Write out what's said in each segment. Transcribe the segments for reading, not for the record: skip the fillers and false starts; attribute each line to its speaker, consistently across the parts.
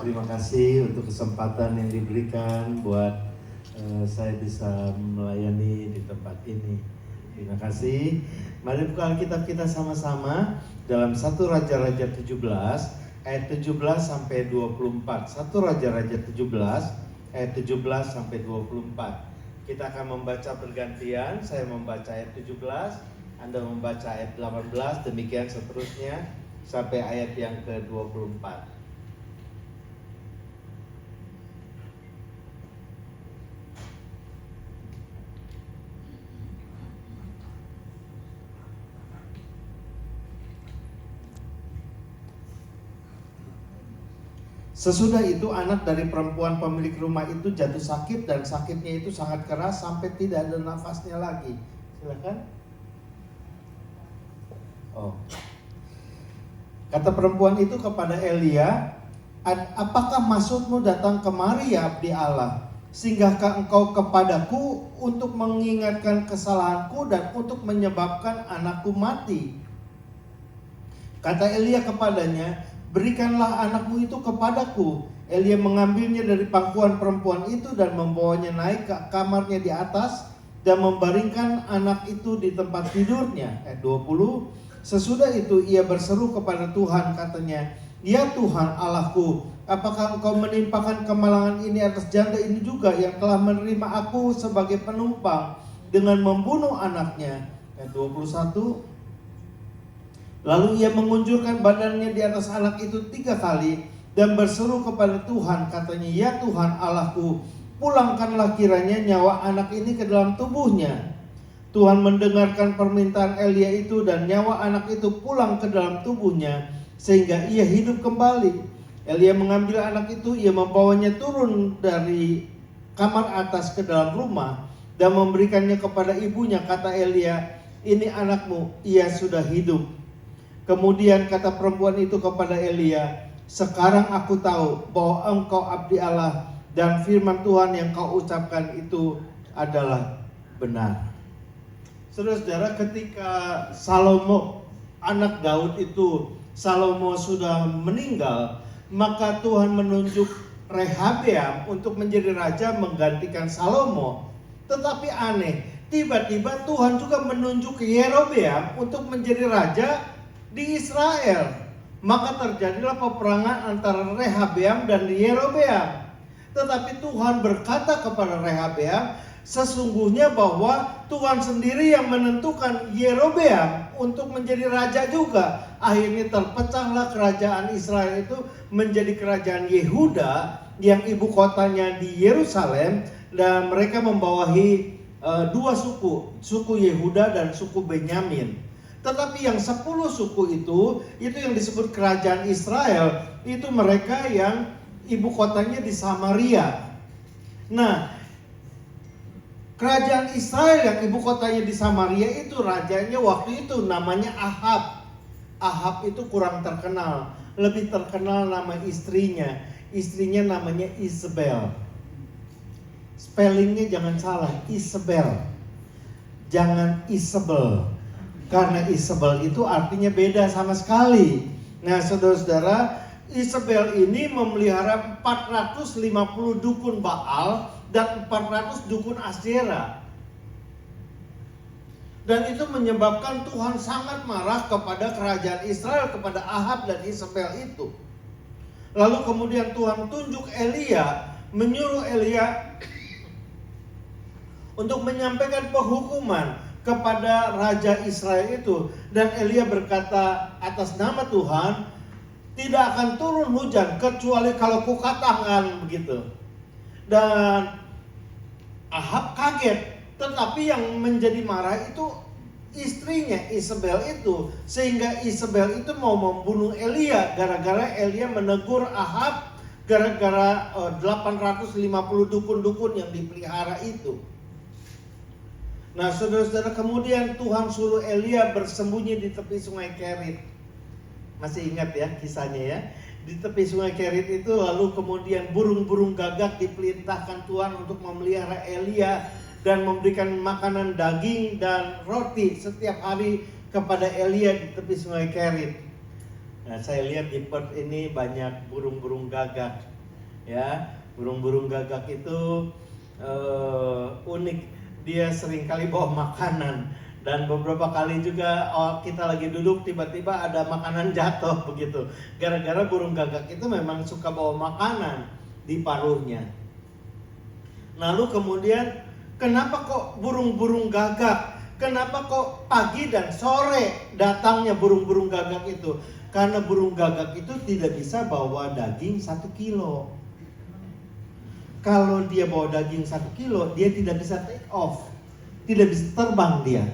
Speaker 1: Terima kasih untuk kesempatan yang diberikan buat saya bisa melayani di tempat ini. Terima kasih. Mari buka Alkitab kita sama-sama dalam 1 Raja-Raja 17 ayat 17 sampai 24. 1 Raja-Raja 17 ayat 17 sampai 24. Kita akan membaca bergantian. Saya membaca ayat 17, Anda membaca ayat 18, demikian seterusnya sampai ayat yang ke-24. Sesudah itu anak dari perempuan pemilik rumah itu jatuh sakit dan sakitnya itu sangat keras sampai tidak ada nafasnya lagi. Silakan. Kata perempuan itu kepada Elia, apakah maksudmu datang kemari ya abdi Allah? Singgahkah engkau kepadaku untuk mengingatkan kesalahanku dan untuk menyebabkan anakku mati? Kata Elia kepadanya, berikanlah anakmu itu kepadaku. Elia mengambilnya dari pangkuan perempuan itu dan membawanya naik ke kamarnya di atas dan membaringkan anak itu di tempat tidurnya. Ayat 20. Sesudah itu ia berseru kepada Tuhan, katanya, ya Tuhan Allahku, apakah engkau menimpakan kemalangan ini atas janda ini juga yang telah menerima aku sebagai penumpang dengan membunuh anaknya? Ayat 21. Lalu ia mengunjurkan badannya di atas anak itu 3 kali dan berseru kepada Tuhan, katanya, ya Tuhan Allahku, pulangkanlah kiranya nyawa anak ini ke dalam tubuhnya. Tuhan mendengarkan permintaan Elia itu dan nyawa anak itu pulang ke dalam tubuhnya sehingga ia hidup kembali. Elia mengambil anak itu, ia membawanya turun dari kamar atas ke dalam rumah dan memberikannya kepada ibunya. Kata Elia, ini anakmu, ia sudah hidup. Kemudian kata perempuan itu kepada Elia, sekarang aku tahu bahwa engkau abdi Allah dan firman Tuhan yang kau ucapkan itu adalah benar. Saudara-saudara, ketika Salomo, anak Daud itu, Salomo sudah meninggal, maka Tuhan menunjuk Rehabeam untuk menjadi raja menggantikan Salomo. Tetapi aneh, tiba-tiba Tuhan juga menunjuk Yerobeam untuk menjadi raja di Israel. Maka terjadilah peperangan antara Rehabeam dan Yerobeam. Tetapi Tuhan berkata kepada Rehabeam, sesungguhnya bahwa Tuhan sendiri yang menentukan Yerobeam untuk menjadi raja juga. Akhirnya terpecahlah kerajaan Israel itu menjadi kerajaan Yehuda yang ibu kotanya di Yerusalem, dan mereka membawahi 2 suku, suku Yehuda dan suku Benyamin. Tetapi yang 10 suku itu yang disebut kerajaan Israel, itu mereka yang ibu kotanya di Samaria. Nah, kerajaan Israel yang ibu kotanya di Samaria itu rajanya waktu itu namanya Ahab. Ahab itu kurang terkenal, lebih terkenal nama istrinya. Istrinya namanya Isabel. Spellingnya jangan salah, Isabel. Jangan Isabel. Karena Isabel itu artinya beda sama sekali. Nah, saudara-saudara, Isabel ini memelihara 450 dukun Baal dan 400 dukun Asyera. Dan itu menyebabkan Tuhan sangat marah kepada kerajaan Israel, kepada Ahab dan Isabel itu. Lalu kemudian Tuhan tunjuk Elia, menyuruh Elia untuk menyampaikan penghukuman kepada raja Israel itu. Dan Elia berkata atas nama Tuhan, tidak akan turun hujan kecuali kalau kukatakan begitu. Dan Ahab kaget, tetapi yang menjadi marah itu istrinya Isabel itu, sehingga Isabel itu mau membunuh Elia gara-gara Elia menegur Ahab gara-gara 850 dukun-dukun yang dipelihara itu. Nah, saudara-saudara, kemudian Tuhan suruh Elia bersembunyi di tepi sungai Kerit. Masih ingat ya kisahnya ya? Di tepi sungai Kerit itu, lalu kemudian burung-burung gagak diperintahkan Tuhan untuk memelihara Elia dan memberikan makanan daging dan roti setiap hari kepada Elia di tepi sungai Kerit. Nah, saya lihat di Perth ini banyak burung-burung gagak. Ya, burung-burung gagak itu unik. Dia seringkali bawa makanan. Dan beberapa kali juga kita lagi duduk tiba-tiba ada makanan jatuh begitu. Gara-gara burung gagak itu memang suka bawa makanan di paruhnya. Lalu kemudian kenapa kok burung-burung gagak? Kenapa kok pagi dan sore datangnya burung-burung gagak itu? Karena burung gagak itu tidak bisa bawa daging 1 kilo. Kalau dia bawa daging 1 kilo, dia tidak bisa take off. Tidak bisa terbang dia.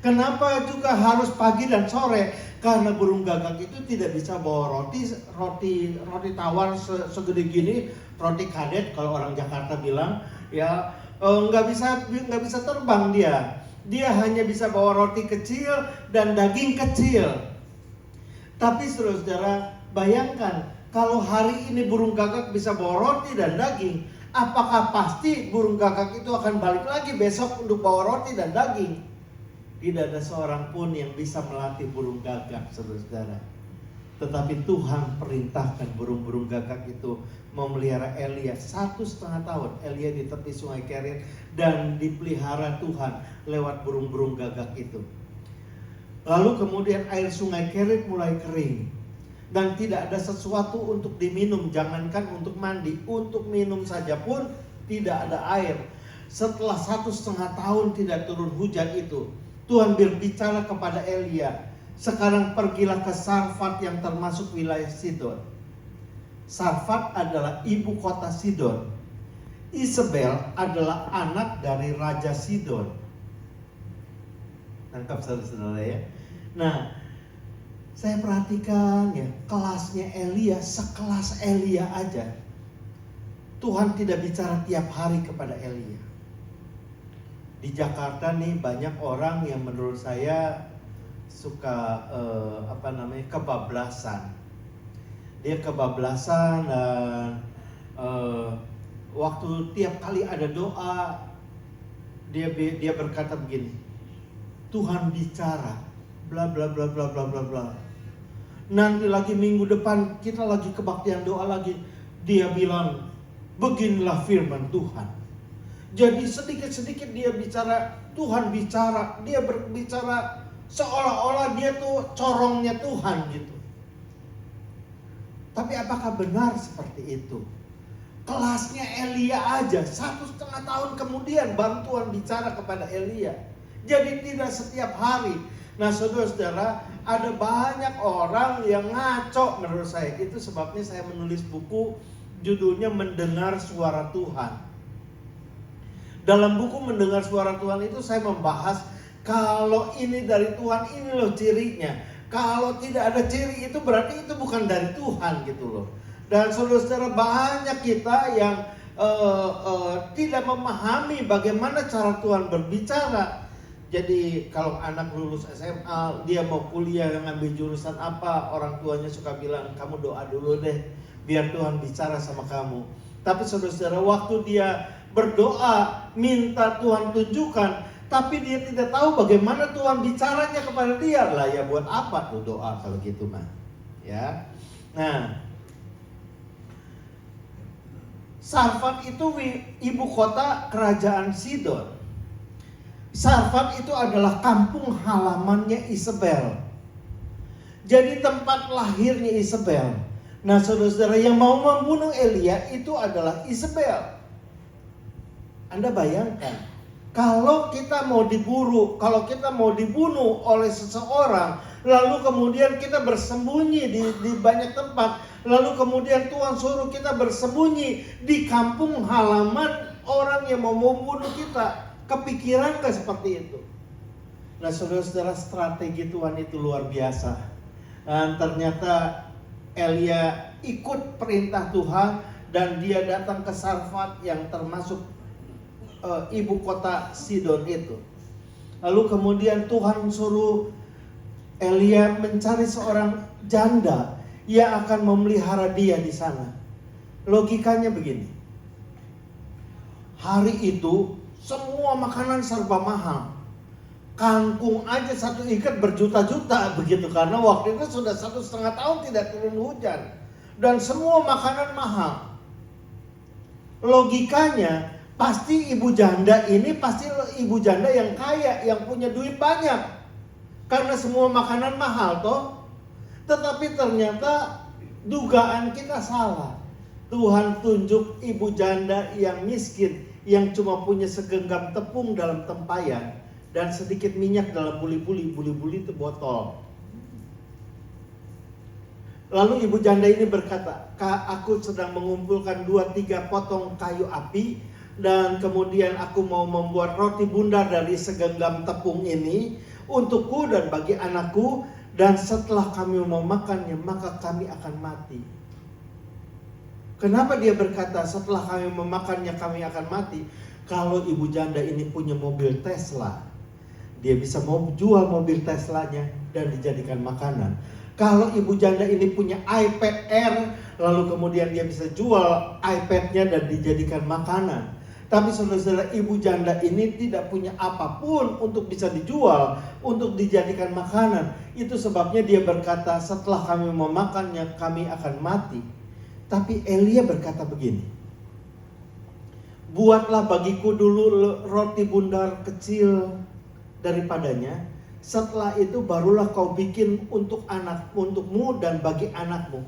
Speaker 1: Kenapa juga harus pagi dan sore? Karena burung gagak itu tidak bisa bawa roti tawar segede gini, roti kadet kalau orang Jakarta bilang, ya nggak bisa terbang dia. Dia hanya bisa bawa roti kecil dan daging kecil. Tapi saudara-saudara, bayangkan kalau hari ini burung gagak bisa bawa roti dan daging, apakah pasti burung gagak itu akan balik lagi besok untuk bawa roti dan daging? Tidak ada seorang pun yang bisa melatih burung gagak, saudara-saudara. Tetapi Tuhan perintahkan burung-burung gagak itu memelihara Elia 1,5 tahun. Elia di tepi sungai Kerit dan dipelihara Tuhan lewat burung-burung gagak itu. Lalu kemudian air sungai Kerit mulai kering dan tidak ada sesuatu untuk diminum, jangankan untuk mandi, untuk minum saja pun tidak ada air. Setelah 1,5 tahun tidak turun hujan itu, Tuhan berbicara kepada Elia, sekarang pergilah ke Sarfat yang termasuk wilayah Sidon. Sarfat adalah ibu kota Sidon. Isabel adalah anak dari Raja Sidon. Tangkap saudara-saudara ya. Nah, saya perhatikan ya, kelasnya Elia, sekelas Elia aja. Tuhan tidak bicara tiap hari kepada Elia. Di Jakarta nih banyak orang yang menurut saya suka kebablasan. Dia kebablasan dan waktu tiap kali ada doa dia berkata begini, Tuhan bicara, bla bla bla bla bla bla bla. Nanti lagi minggu depan kita lagi kebaktian doa lagi, dia bilang, beginilah firman Tuhan. Jadi sedikit-sedikit dia bicara, Tuhan bicara, dia berbicara seolah-olah dia tuh corongnya Tuhan gitu. Tapi apakah benar seperti itu? Kelasnya Elia aja 1,5 tahun kemudian baru Tuhan bicara kepada Elia. Jadi tidak setiap hari. Nah saudara-saudara, ada banyak orang yang ngaco menurut saya. Itu sebabnya saya menulis buku judulnya Mendengar Suara Tuhan. Dalam buku Mendengar Suara Tuhan itu saya membahas kalau ini dari Tuhan, ini loh cirinya. Kalau tidak ada ciri itu berarti itu bukan dari Tuhan gitu loh. Dan saudara-saudara, banyak kita yang tidak memahami bagaimana cara Tuhan berbicara. Jadi kalau anak lulus SMA, dia mau kuliah ngambil jurusan apa, orang tuanya suka bilang, kamu doa dulu deh, biar Tuhan bicara sama kamu. Tapi saudara-saudara, waktu dia berdoa, minta Tuhan tunjukkan, tapi dia tidak tahu bagaimana Tuhan bicaranya kepada dia. Lah ya buat apa tuh doa kalau gitu mah? Ya. Nah, Sarfat itu ibu kota kerajaan Sidon. Sarfat itu adalah kampung halamannya Isabel. Jadi tempat lahirnya Isabel. Nah saudara-saudara, yang mau membunuh Elia itu adalah Isabel. Anda bayangkan, kalau kita mau dibunuh oleh seseorang, lalu kemudian kita bersembunyi di banyak tempat, lalu kemudian Tuhan suruh kita bersembunyi di kampung halaman orang yang mau membunuh kita. Kepikiran gak seperti itu? Nah saudara-saudara, strategi Tuhan itu luar biasa. Dan ternyata Elia ikut perintah Tuhan dan dia datang ke Sarfat yang termasuk ibu kota Sidon itu. Lalu kemudian Tuhan suruh Elia mencari seorang janda yang akan memelihara dia di sana. Logikanya begini. Hari itu semua makanan serba mahal. Kangkung aja satu ikat berjuta-juta begitu, karena waktu itu sudah 1,5 tahun tidak turun hujan dan semua makanan mahal. Logikanya pasti ibu janda ini pasti ibu janda yang kaya, yang punya duit banyak, karena semua makanan mahal toh. Tetapi ternyata dugaan kita salah. Tuhan tunjuk ibu janda yang miskin, yang cuma punya segenggam tepung dalam tempayan dan sedikit minyak dalam buli-buli itu botol. Lalu ibu janda ini berkata, aku sedang mengumpulkan 2-3 potong kayu api, dan kemudian aku mau membuat roti bundar dari segenggam tepung ini untukku dan bagi anakku, dan setelah kami mau makannya maka kami akan mati. Kenapa dia berkata setelah kami memakannya kami akan mati? Kalau ibu janda ini punya mobil Tesla, dia bisa mau jual mobil Teslanya dan dijadikan makanan. Kalau ibu janda ini punya iPad Air, lalu kemudian dia bisa jual iPad-nya dan dijadikan makanan. Tapi saudara-saudara, ibu janda ini tidak punya apapun untuk bisa dijual, untuk dijadikan makanan. Itu sebabnya dia berkata, setelah kami memakannya kami akan mati. Tapi Elia berkata begini, buatlah bagiku dulu roti bundar kecil daripadanya, setelah itu barulah kau bikin untukmu dan bagi anakmu.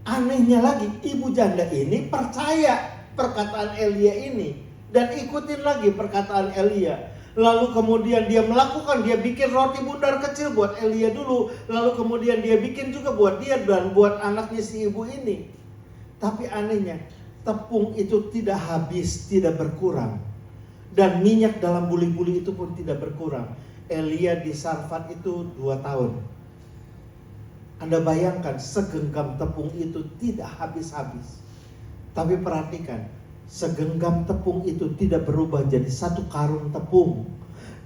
Speaker 1: Anehnya lagi, ibu janda ini percaya perkataan Elia ini dan ikutin lagi perkataan Elia. Lalu kemudian dia melakukan, dia bikin roti bundar kecil buat Elia dulu, lalu kemudian dia bikin juga buat dia dan buat anaknya si ibu ini. Tapi anehnya, tepung itu tidak habis, tidak berkurang. Dan minyak dalam buli-buli itu pun tidak berkurang. Elia di Sarfat itu 2 tahun. Anda bayangkan segenggam tepung itu tidak habis-habis. Tapi perhatikan, segenggam tepung itu tidak berubah jadi 1 karung tepung.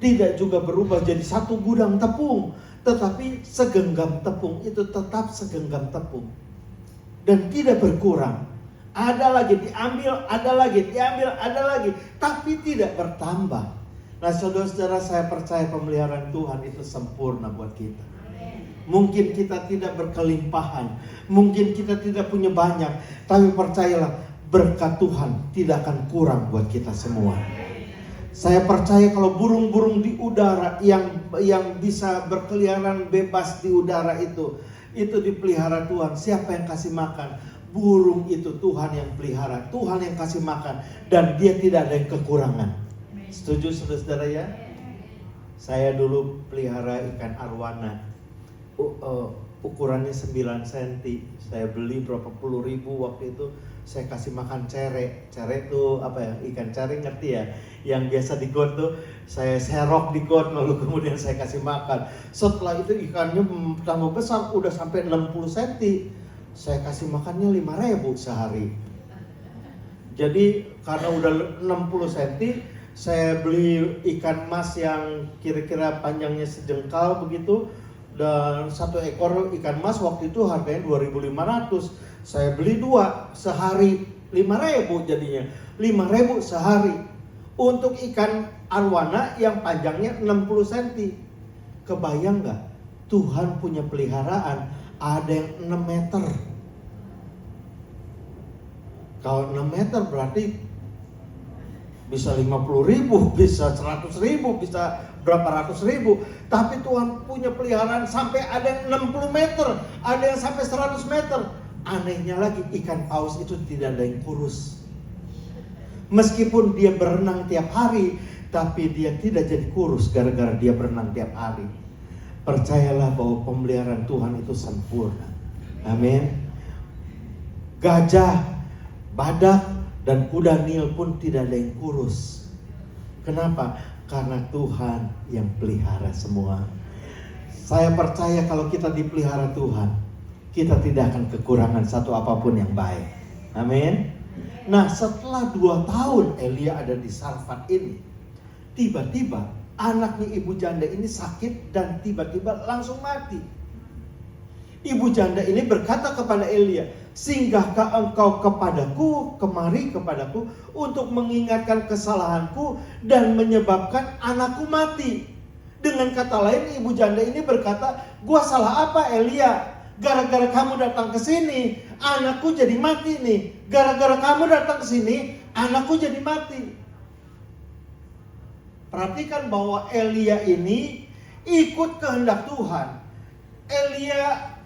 Speaker 1: Tidak juga berubah jadi 1 gudang tepung. Tetapi segenggam tepung itu tetap segenggam tepung. Dan tidak berkurang. Ada lagi diambil, ada lagi diambil, ada lagi. Tapi tidak bertambah. Nah saudara-saudara, saya percaya pemeliharaan Tuhan itu sempurna buat kita. Mungkin kita tidak berkelimpahan, mungkin kita tidak punya banyak, tapi percayalah berkat Tuhan tidak akan kurang buat kita semua. Saya percaya kalau burung-burung di udara yang bisa berkeliaran bebas di udara itu dipelihara Tuhan. Siapa yang kasih makan? Burung itu Tuhan yang pelihara, Tuhan yang kasih makan, dan dia tidak ada yang kekurangan. Setuju saudara-saudara ya? Saya dulu pelihara ikan arwana. Ukurannya 9 cm. Saya beli berapa puluh ribu waktu itu. Saya kasih makan cere. Cere itu apa ya? Ikan cere, ngerti ya? Yang biasa di got tuh saya serok di got, lalu kemudian saya kasih makan. Setelah itu ikannya tambah besar, udah sampai 60 cm. Saya kasih makannya 5.000 sehari. Jadi karena udah 60 cm, saya beli ikan mas yang kira-kira panjangnya sejengkal begitu. Dan 1 ekor ikan mas waktu itu harganya 2.500. Saya beli 2 sehari, 5.000 jadinya. 5.000 sehari untuk ikan arwana yang panjangnya 60 cm. Kebayang gak? Tuhan punya peliharaan ada yang 6 meter. Kalau 6 meter berarti bisa 50.000, bisa 100.000, bisa berapa ratus ribu. Tapi Tuhan punya peliharaan sampai ada yang 60 meter, ada yang sampai 100 meter. Anehnya lagi, ikan paus itu tidak ada yang kurus. Meskipun dia berenang tiap hari, tapi dia tidak jadi kurus gara-gara dia berenang tiap hari. Percayalah bahwa pemeliharaan Tuhan itu sempurna. Amin. Gajah, badak, dan kuda Nil pun tidak ada yang kurus. Kenapa? Karena Tuhan yang pelihara semua. Saya percaya kalau kita dipelihara Tuhan, kita tidak akan kekurangan satu apapun yang baik. Amin. Nah setelah 2 tahun Elia ada di Sarfat ini, tiba-tiba anaknya ibu janda ini sakit dan tiba-tiba langsung mati. Ibu janda ini berkata kepada Elia, singgahkah engkau kepadaku, kemari kepadaku untuk mengingatkan kesalahanku dan menyebabkan anakku mati. Dengan kata lain, ibu janda ini berkata, gua salah apa Elia? Gara-gara kamu datang ke sini, anakku jadi mati nih. Gara-gara kamu datang ke sini, anakku jadi mati. Perhatikan bahwa Elia ini ikut kehendak Tuhan. Elia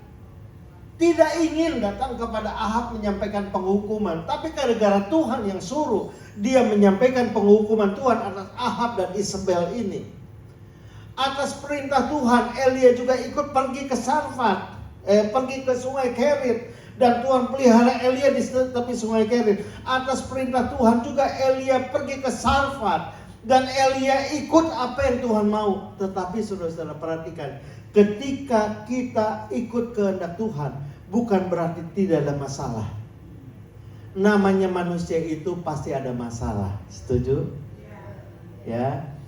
Speaker 1: tidak ingin datang kepada Ahab menyampaikan penghukuman, tapi gara-gara Tuhan yang suruh, dia menyampaikan penghukuman Tuhan atas Ahab dan Isabel ini. Atas perintah Tuhan, Elia juga ikut pergi ke Sarfat, pergi ke Sungai Kerit, dan Tuhan pelihara Elia di tepi Sungai Kerit. Atas perintah Tuhan juga Elia pergi ke Sarfat, dan Elia ikut apa yang Tuhan mau. Tetapi saudara-saudara perhatikan, ketika kita ikut kehendak Tuhan, bukan berarti tidak ada masalah. Namanya manusia itu pasti ada masalah. Setuju? Ya.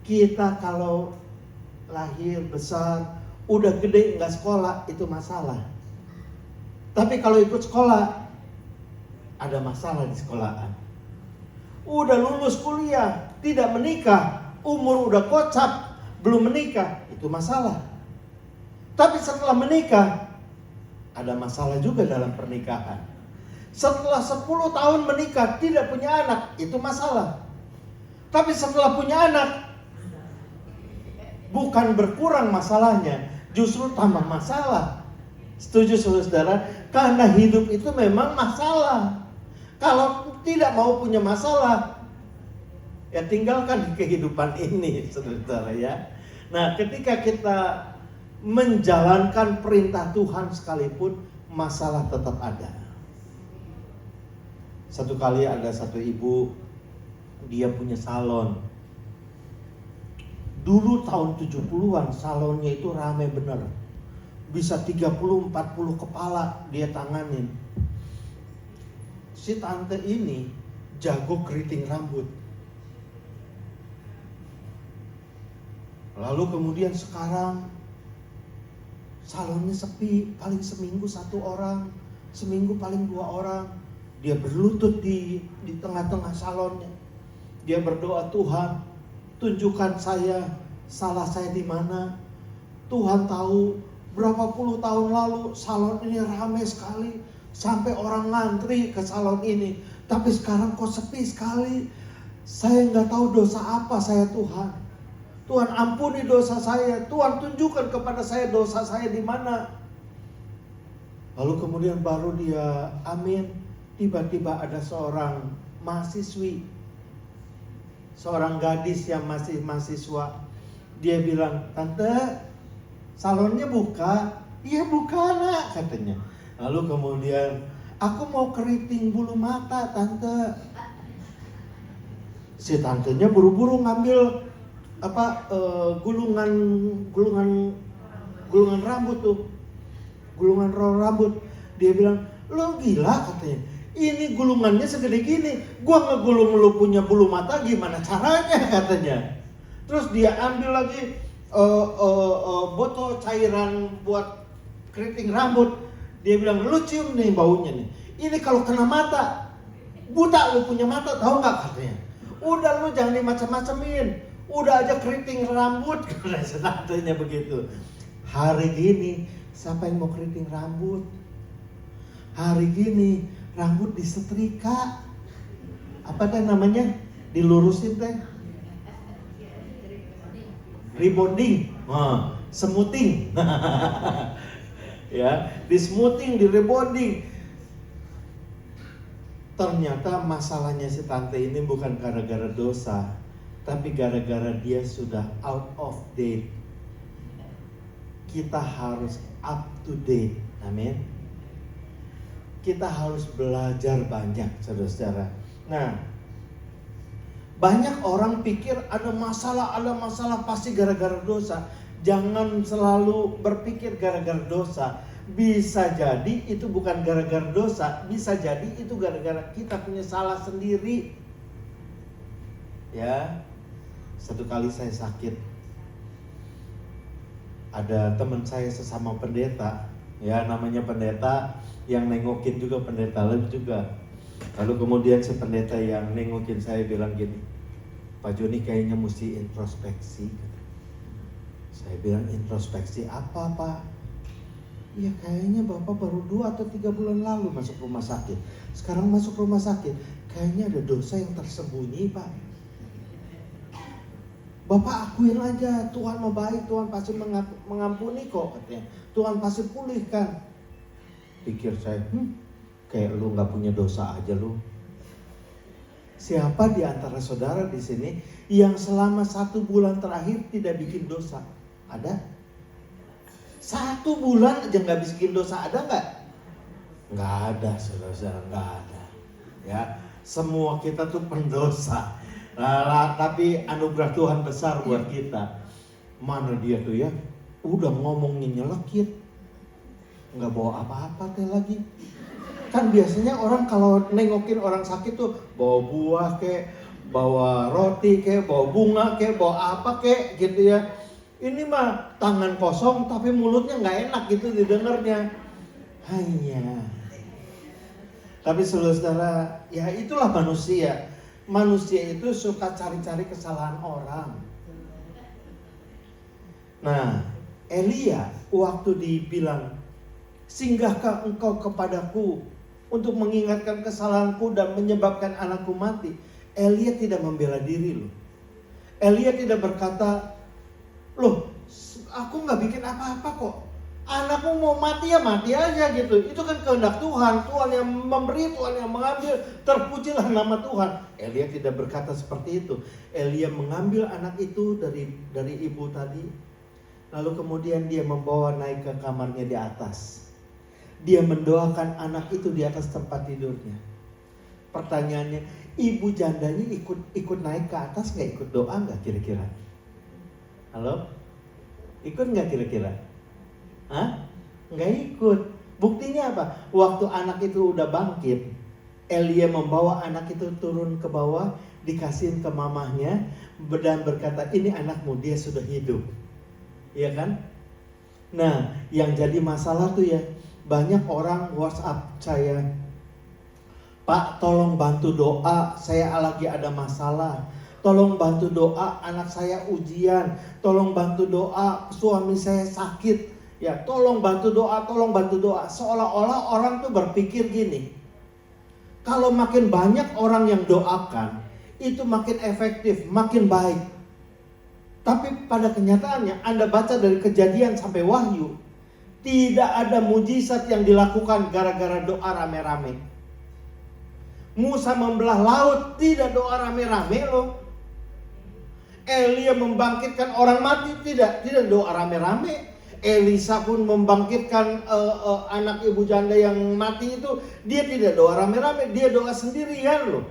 Speaker 1: Kita kalau lahir besar, udah gede nggak sekolah, itu masalah. Tapi kalau ikut sekolah, ada masalah di sekolahan. Udah lulus kuliah, tidak menikah, umur udah kocap, belum menikah, itu masalah. Tapi setelah menikah, ada masalah juga dalam pernikahan. Setelah 10 tahun menikah, tidak punya anak, itu masalah. Tapi setelah punya anak, bukan berkurang masalahnya, justru tambah masalah. Setuju saudara? Karena hidup itu memang masalah. Kalau tidak mau punya masalah, ya tinggalkan kehidupan ini, saudara ya. Nah, ketika kita menjalankan perintah Tuhan sekalipun, masalah tetap ada. Satu kali ada satu ibu, dia punya salon. Dulu tahun 70-an salonnya itu ramai bener. Bisa 30-40 kepala dia tanganin. Si tante ini jago keriting rambut. Lalu kemudian sekarang salonnya sepi, paling seminggu 1 orang, seminggu paling 2 orang. Dia berlutut di tengah-tengah salonnya. Dia berdoa, Tuhan, tunjukkan saya, salah saya di mana. Tuhan tahu berapa puluh tahun lalu salon ini ramai sekali, sampai orang ngantri ke salon ini. Tapi sekarang kok sepi sekali. Saya nggak tahu dosa apa saya Tuhan. Tuhan ampuni dosa saya. Tuhan tunjukkan kepada saya dosa saya di mana. Lalu kemudian baru dia amin. Tiba-tiba ada seorang mahasiswi, seorang gadis yang masih mahasiswa. Dia bilang, tante, salonnya buka? Iya buka nak, katanya. Lalu kemudian, aku mau keriting bulu mata tante. Si tantenya buru-buru ngambil gulungan rambut tuh, gulungan rambut. Dia bilang, lo gila katanya. Ini gulungannya segede gini, gua ngegulung lu punya bulu mata gimana caranya katanya. Terus dia ambil lagi botol cairan buat keriting rambut. Dia bilang, lu cium nih baunya nih. Ini kalau kena mata, buta lu punya mata, tahu nggak katanya. Udah lu jangan dimacam-macamin. Udah aja keriting rambut, katanya begitu. Hari gini, siapa yang mau keriting rambut? Hari gini, rambut disetrika. Apa teh namanya? Dilurusin teh. Rebonding. Smoothing. Ya, di smoothing, di rebonding. Ternyata masalahnya si tante ini bukan gara-gara dosa, tapi gara-gara dia sudah out of date. Kita harus up to date. Amin. Kita harus belajar banyak, saudara-saudara. Nah, banyak orang pikir ada masalah pasti gara-gara dosa. Jangan selalu berpikir gara-gara dosa. Bisa jadi itu bukan gara-gara dosa, bisa jadi itu gara-gara kita punya salah sendiri. Ya, satu kali saya sakit. Ada teman saya sesama pendeta, Ya namanya pendeta yang nengokin juga pendeta lain juga. Lalu kemudian si pendeta yang nengokin saya bilang gini, Pak Joni kayaknya mesti introspeksi. Saya bilang introspeksi apa Pak? Ya kayaknya Bapak baru 2 atau 3 bulan lalu masuk rumah sakit. Sekarang masuk rumah sakit, kayaknya ada dosa yang tersembunyi Pak. Bapak akuin aja, Tuhan mau baik, Tuhan pasti mengampuni kok katanya. Tuhan pasti pulihkan. Pikir saya, kayak lu gak punya dosa aja lu. Siapa di antara saudara di sini yang selama 1 bulan terakhir tidak bikin dosa? Ada? 1 bulan aja gak bikin dosa, ada gak? Gak ada saudara, gak ada. Ya, semua kita tuh pendosa. Tapi anugerah Tuhan besar buat kita. Mana dia tuh ya, udah ngomongnya nyelekit, nggak bawa apa-apa teh lagi. Kan biasanya orang kalau nengokin orang sakit tuh bawa buah kek, bawa roti kek, bawa bunga kek, bawa apa kek gitu ya. Ini mah tangan kosong tapi mulutnya nggak enak gitu didengarnya. Hanya. Tapi saudara, ya itulah manusia. Manusia itu suka cari-cari kesalahan orang. Nah, Elia waktu dibilang, singgahkah engkau kepadaku untuk mengingatkan kesalahanku dan menyebabkan anakku mati. Elia tidak membela diri loh. Elia tidak berkata, loh aku gak bikin apa-apa kok. Anakmu mau mati ya mati aja gitu. Itu kan kehendak Tuhan. Tuhan yang memberi, Tuhan yang mengambil. Terpujilah nama Tuhan. Elia tidak berkata seperti itu. Elia mengambil anak itu dari ibu tadi. Lalu kemudian dia membawa naik ke kamarnya di atas. Dia mendoakan anak itu di atas tempat tidurnya. Pertanyaannya, ibu jandanya ikut naik ke atas gak ikut doa gak kira-kira? Halo? Ikut gak kira-kira? Hah? Nggak ikut. Buktinya apa? Waktu anak itu udah bangkit, Elia membawa anak itu turun ke bawah, dikasihin ke mamahnya, dan berkata, ini anakmu, dia sudah hidup. Iya kan? Nah, yang jadi masalah tuh ya, banyak orang WhatsApp saya, Pak tolong bantu doa, saya lagi ada masalah. Tolong bantu doa, anak saya ujian. Tolong bantu doa, suami saya sakit. Ya, tolong bantu doa, tolong bantu doa. Seolah-olah orang tuh berpikir gini, kalau makin banyak orang yang doakan, itu makin efektif, makin baik. Tapi pada kenyataannya, Anda baca dari Kejadian sampai Wahyu, tidak ada mujizat yang dilakukan gara-gara doa rame-rame. Musa membelah laut, tidak doa rame-rame loh. Elia membangkitkan orang mati, tidak doa rame-rame. Elisa pun membangkitkan anak ibu janda yang mati itu, dia tidak doa rame-rame, dia doa sendirian loh.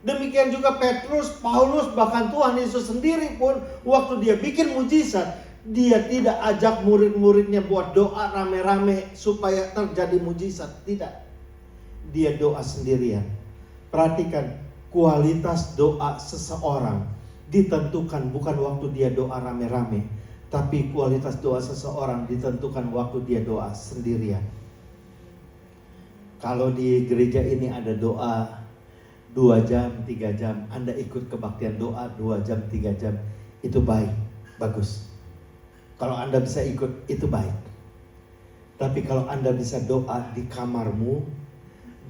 Speaker 1: Demikian juga Petrus, Paulus, bahkan Tuhan Yesus sendiri pun waktu dia bikin mujizat, dia tidak ajak murid-muridnya buat doa rame-rame supaya terjadi mujizat, tidak. Dia doa sendirian. Perhatikan, kualitas doa seseorang ditentukan bukan waktu dia doa rame-rame, tapi kualitas doa seseorang ditentukan waktu dia doa sendirian. Kalau di gereja ini ada doa 2 jam, 3 jam, Anda ikut kebaktian doa 2 jam, 3 jam, itu baik, bagus. Kalau Anda bisa ikut, itu baik. Tapi kalau Anda bisa doa di kamarmu,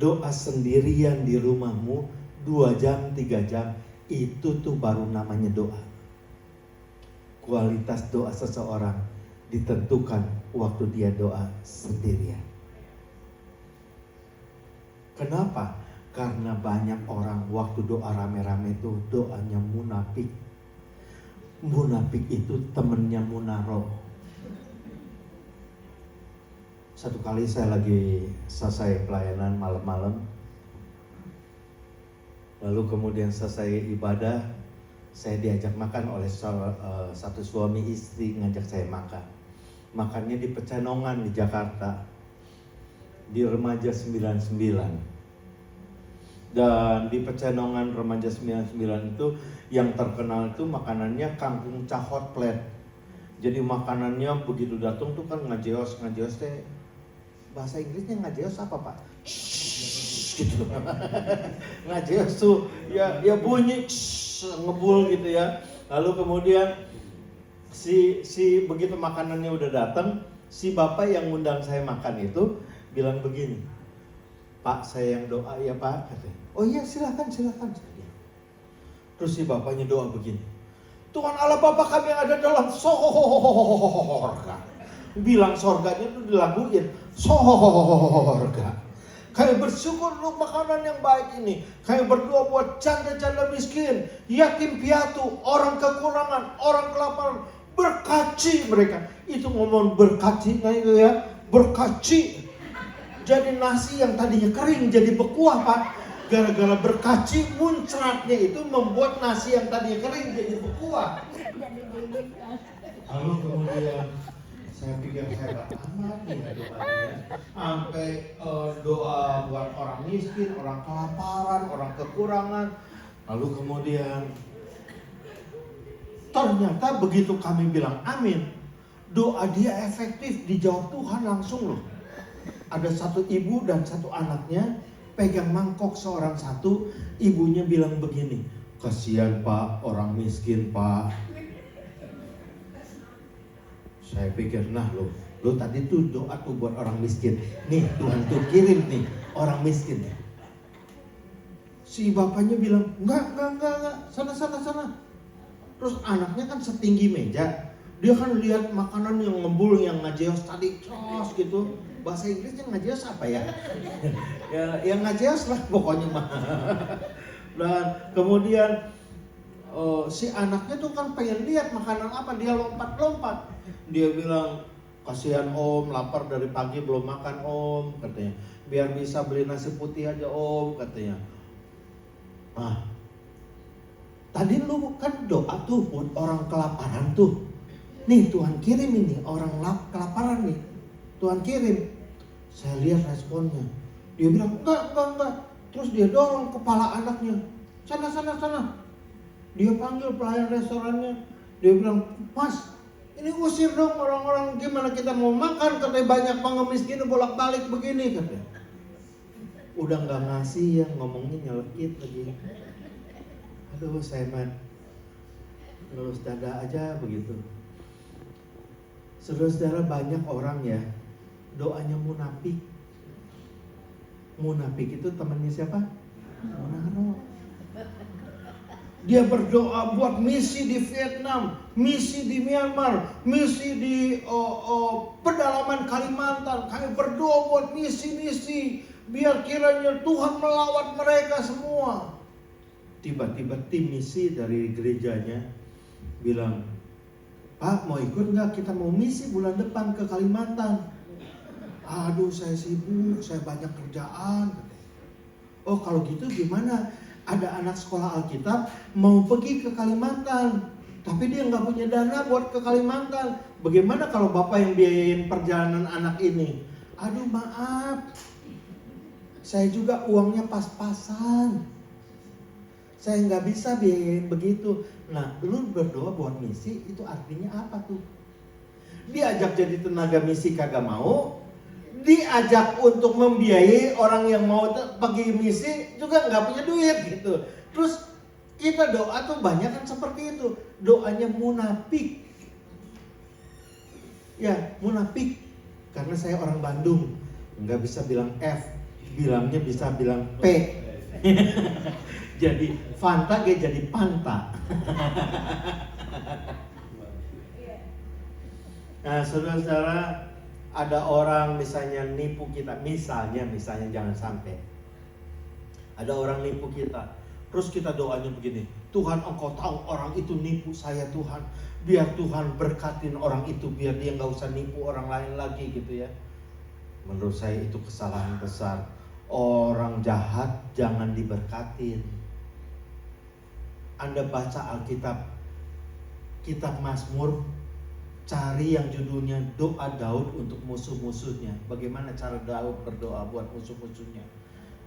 Speaker 1: doa sendirian di rumahmu 2 jam, 3 jam, itu tuh baru namanya doa. Kualitas doa seseorang ditentukan waktu dia doa sendirian. Kenapa? Karena banyak orang waktu doa rame-rame itu doanya munafik. Munafik itu temennya munaro. Satu kali saya lagi selesai pelayanan malam-malam, lalu kemudian selesai ibadah, saya diajak makan oleh satu suami istri ngajak saya makan. Makannya di Pecenongan di Jakarta, di Remaja 99. Dan di Pecenongan Remaja 99 itu yang terkenal itu makanannya kangkung cahot plet. Jadi makanannya begitu datang tuh kan ngajeos teh bahasa Inggrisnya ngajeos apa Pak? Gitu. Ngajeos tuh ya bunyi ngebul gitu ya. Lalu kemudian si begitu makanannya udah datang, si bapak yang ngundang saya makan itu bilang begini, Pak saya yang doa ya Pak, katanya. Oh iya silakan. Terus si bapaknya doa begini, Tuhan Allah Bapa kami yang ada dalam sorga. Bilang sorganya itu dilaguin, sorga. Kami bersyukur untuk makanan yang baik ini. Kami berdoa buat janda-janda miskin, yatim piatu, orang kekurangan, orang kelaparan. Berkaci mereka. Itu ngomong berkaci, itu ya, berkaci. Jadi nasi yang tadinya kering jadi berkuah Pak. Gara-gara berkaci muncratnya itu membuat nasi yang tadinya kering jadi berkuah. Lalu kemudian saya pikir hebat amat ya doanya. Sampai doa buat orang miskin, orang kelaparan, orang kekurangan. Lalu kemudian ternyata begitu kami bilang amin, doa dia efektif, dijawab Tuhan langsung loh. Ada satu ibu dan satu anaknya pegang mangkok seorang satu, ibunya bilang begini, kasihan Pak, orang miskin Pak. Saya pikir, nah lo tadi tuh doa tuh buat orang miskin. Nih Tuhan tuh kirim nih orang miskin. Si bapaknya bilang, enggak, sana. Terus anaknya kan setinggi meja. Dia kan lihat makanan yang ngembul, yang ngajeos tadi, terus gitu. Bahasa Inggrisnya ngajeos apa ya? ya ngajeos lah pokoknya mah. Dan kemudian si anaknya tuh kan pengen lihat makanan apa, dia lompat. Dia bilang, kasihan Om, lapar dari pagi belum makan Om, katanya. Biar bisa beli nasi putih aja Om, katanya. Nah, tadi lu kan doa tuh buat orang kelaparan tuh. Nih Tuhan kirim ini orang kelaparan nih. Tuhan kirim. Saya lihat responnya. Dia bilang enggak. Terus dia dorong kepala anaknya. Sana. Dia panggil pelayan restorannya. Dia bilang, Mas, ini usir dong orang-orang, gimana kita mau makan, katanya banyak pengemis gini bolak-balik begini, katanya. Udah gak ngasih yang ngomongnya nyelekit lagi. Aduh saya terus dada aja begitu. Saudara-saudara, banyak orang ya doanya munafik. Munafik itu temannya siapa? Munafik. Dia berdoa buat misi di Vietnam, misi di Myanmar, misi di pedalaman Kalimantan. Kami berdoa buat misi-misi, biar kiranya Tuhan melawat mereka semua. Tiba-tiba tim misi dari gerejanya bilang, Pak mau ikut nggak? Kita mau misi bulan depan ke Kalimantan. Aduh saya sibuk, saya banyak kerjaan. Oh kalau gitu gimana? Ada anak sekolah Alkitab mau pergi ke Kalimantan, tapi dia nggak punya dana buat ke Kalimantan. Bagaimana kalau Bapak yang biayain perjalanan anak ini? Aduh maaf, saya juga uangnya pas-pasan. Saya nggak bisa biayain begitu. Nah, lu berdoa buat misi itu artinya apa tuh? Diajak jadi tenaga misi kagak mau. Diajak untuk membiayai orang yang mau pergi misi juga nggak punya duit gitu. Terus kita doa tuh banyak kan seperti itu. Doanya munafik. Ya munafik. Karena saya orang Bandung, nggak bisa bilang F, bilangnya bisa bilang P. Jadi Fanta jadi Panta. Nah saudara-saudara, ada orang misalnya nipu kita, misalnya jangan sampai ada orang nipu kita, terus kita doanya begini, Tuhan Engkau tahu orang itu nipu saya Tuhan, biar Tuhan berkatin orang itu biar dia nggak usah nipu orang lain lagi gitu ya. Menurut saya itu kesalahan besar. Orang jahat jangan diberkatin. Anda baca Alkitab, kitab Mazmur, cari yang judulnya doa Daud untuk musuh-musuhnya. Bagaimana cara Daud berdoa buat musuh-musuhnya?